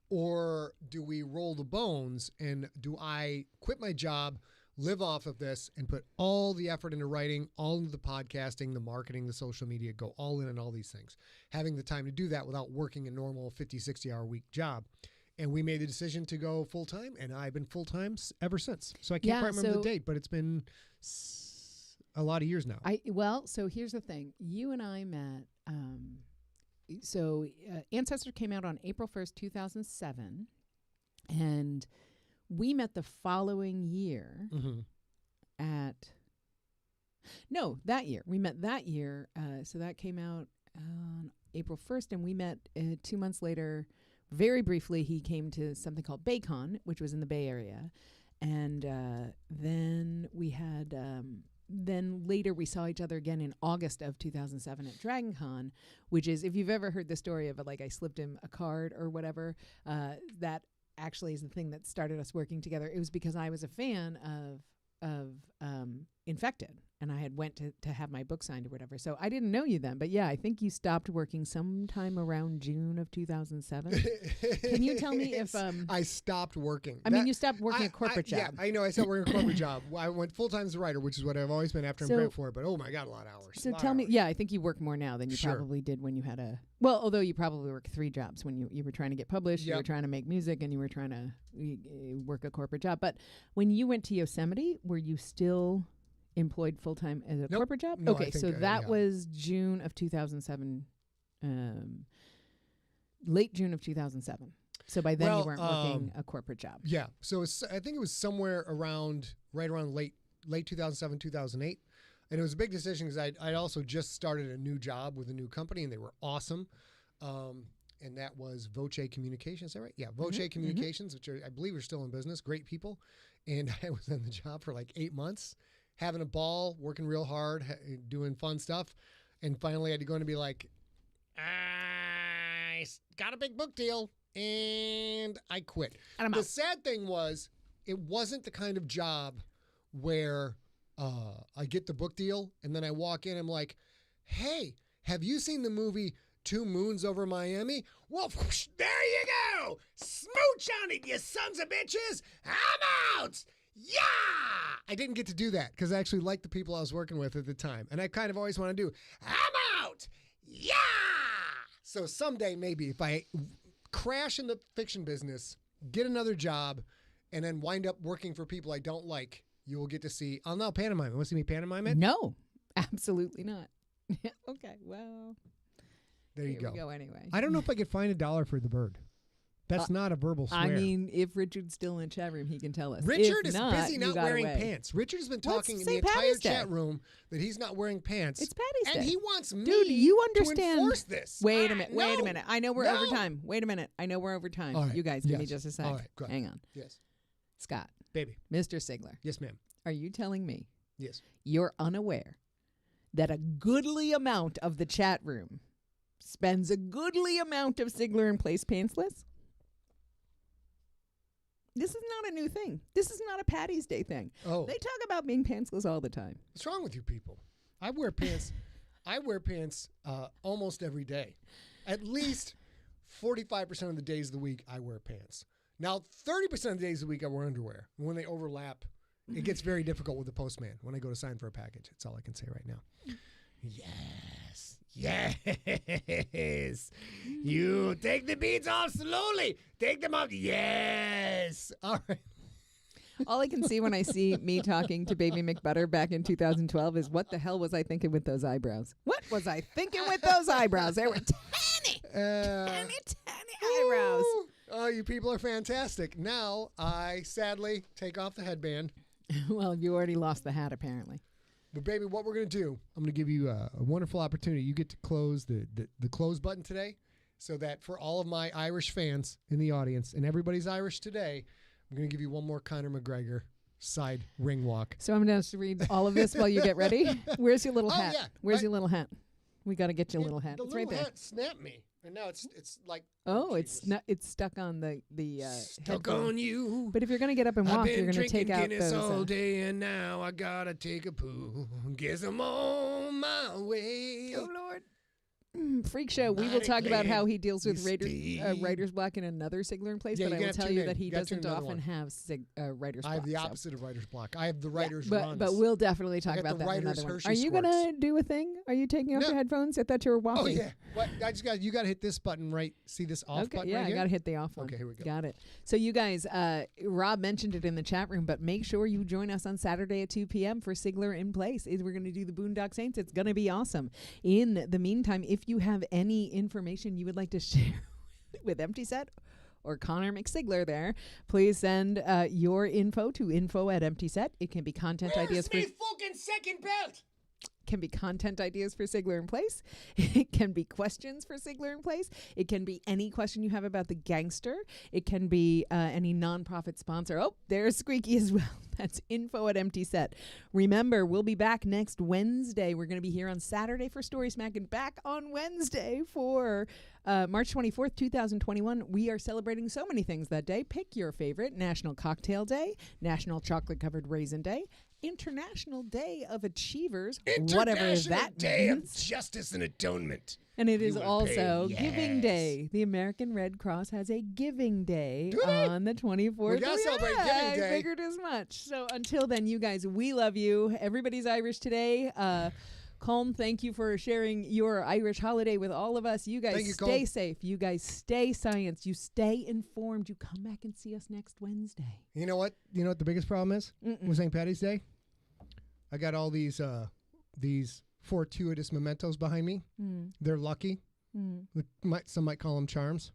or do we roll the bones, and do I quit my job, live off of this, and put all the effort into writing, all into the podcasting, the marketing, the social media, go all in on all these things, having the time to do that without working a normal 50, 60-hour week job? And we made the decision to go full time, and I've been full time ever since. So I can't quite remember the date, but it's been a lot of years now. So here's the thing. You and I met. Ancestor came out on April 1st, 2007, and we met the following year that year. We met that year. So that came out on April 1st, and we met 2 months later. Very briefly, he came to something called BayCon, which was in the Bay Area. And then we had, then later we saw each other again in August of 2007 at DragonCon, which is, if you've ever heard the story of I slipped him a card or whatever, that actually is the thing that started us working together. It was because I was a fan of Infected, and I had went to have my book signed or whatever. So I didn't know you then, but yeah, I think you stopped working sometime around June of 2007. Can you tell me if I stopped working? I mean, you stopped working a corporate job. Yeah, I know. I stopped working a corporate job. I went full time as a writer, which is what I've always been after I'm great for. But oh my God, a lot of hours. So tell me, I think you work more now than you probably did when you had although you probably work 3 jobs when you were trying to get published, you were trying to make music, and you were trying to work a corporate job. But when you went to Yosemite, were you still employed full time as a corporate job? No, okay, so that was June of 2007, late June of 2007. So by then you weren't working a corporate job. Yeah. So I think it was somewhere right around late 2007, 2008. And it was a big decision because I'd also just started a new job with a new company, and they were awesome. And that was Voce Communications. Is that right? Yeah, Voce Communications, which I believe are still in business. Great people. And I was in the job for like 8 months, having a ball, working real hard, doing fun stuff. And finally I had to go in and be like, I got a big book deal, and I quit. And the sad thing was, it wasn't the kind of job where I get the book deal, and then I walk in, I'm like, hey, have you seen the movie 2 Moons Over Miami? Well, whoosh, there you go. Smooch on it, you sons of bitches. I'm out. Yeah. I didn't get to do that because I actually liked the people I was working with at the time. And I kind of always want to do, I'm out. Yeah. So someday, maybe, if I crash in the fiction business, get another job, and then wind up working for people I don't like, you will get to see. I'll now pantomime. You want to see me pantomime it? No, absolutely not. Okay, well. There you go. We go anyway. I don't know if I could find $1 for the bird. That's not a verbal swear. I mean, if Richard's still in the chat room, he can tell us. Richard is busy not wearing pants. Richard has been talking in the entire chat room that he's not wearing pants. It's Patty's Day. And he wants me to enforce this. Wait a minute. I know we're over time. Wait a minute. I know we're over time. Right. You guys, give me just a sec. All right, go ahead. Hang on. Yes. Scott. Baby. Mr. Sigler. Yes, ma'am. Are you telling me yes, you're unaware that a goodly amount of the chat room spends a goodly amount of SIGLERinPLACE pantsless? This is not a new thing. This is not a Patty's Day thing. Oh. They talk about being pantsless all the time. What's wrong with you people? I wear pants. I wear pants almost every day. At least 45% of the days of the week, I wear pants. Now, 30% of the days of the week, I wear underwear. When they overlap, it gets very difficult with the postman when I go to sign for a package. That's all I can say right now. Yes. Yes. You take the beads off slowly. Take them off. Yes. All right. All I can see when I see me talking to Baby McButter back in 2012 is, what the hell was I thinking with those eyebrows? What was I thinking with those eyebrows? They were tiny eyebrows. Oh, you people are fantastic. Now, I sadly take off the headband. Well, you already lost the hat, apparently. But, baby, what we're going to do, I'm going to give you a wonderful opportunity. You get to close the close button today, so that for all of my Irish fans in the audience, and everybody's Irish today, I'm going to give you one more Conor McGregor side ring walk. So I'm going to read all of this while you get ready. Where's your little hat? Yeah, Where's your little hat? We got to get you a little hat. It's right there. Hat snapped me. And now it's like, oh, it's stuck on the stuck headphone. On you. But if you're gonna get up and walk, you're gonna take out Guinness those. all day, and now I gotta take a poo. Guess I'm on my way. Oh Lord. freak show. We will talk about how he deals with writer's block in another Sigler in Place, Yeah, but I you're will gonna tell tune you in. that he You gotta tune doesn't another often one. have writer's block. I have the so. opposite of writer's block. I have the writer's but, runs. But we'll definitely talk I got about the that in writer's another one. Hershey Are you going to do a thing? Are you taking off No. your headphones? I thought you were walking. Oh, yeah. What? You got to hit this button right. See this off button yeah, right I here? got to hit the off one. Okay, here we go. Got it. So you guys, Rob mentioned it in the chat room, but make sure you join us on Saturday at 2 p.m. for Sigler in Place. We're going to do the Boondock Saints. It's going to be awesome. In the meantime, if you have any information you would like to share with Empty Set or Connor McSigler there, please send your info to info@emptyset. It can be content ideas for fucking second belt? can be content ideas for Sigler in Place. It can be questions for Sigler in Place. It can be any question you have about the gangster. It can be any nonprofit sponsor. Oh, there's Squeaky as well. That's info@emptyset. Remember, we'll be back next Wednesday. We're going to be here on Saturday for Story Smack and back on Wednesday for March 24th, 2021. We are celebrating so many things that day. Pick your favorite. National Cocktail Day, National Chocolate Covered Raisin Day, International Day of Achievers, whatever that Day means. of Justice and Atonement. And it is will also pay, Giving yes. Day. The American Red Cross has a Giving Day Do they? on the 24th. We gotta celebrate Giving I Day. figured as much. So until then, you guys, we love you. Everybody's Irish today. Colm, thank you for sharing your Irish holiday with all of us. You guys Thank you, stay Colm. safe. You guys stay science. You stay informed. You come back and see us next Wednesday. You know what? You know what the biggest problem is with St. Patty's Day? I got all these fortuitous mementos behind me. They're lucky. Some might call them charms.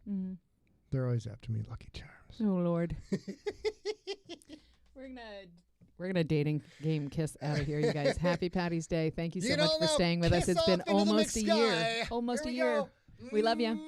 They're always after me, Lucky Charms. Oh, Lord. We're gonna dating game kiss out of here, you guys. Happy Patty's Day. Thank you so much for staying with us. It's been almost a year. Almost a year. We love you.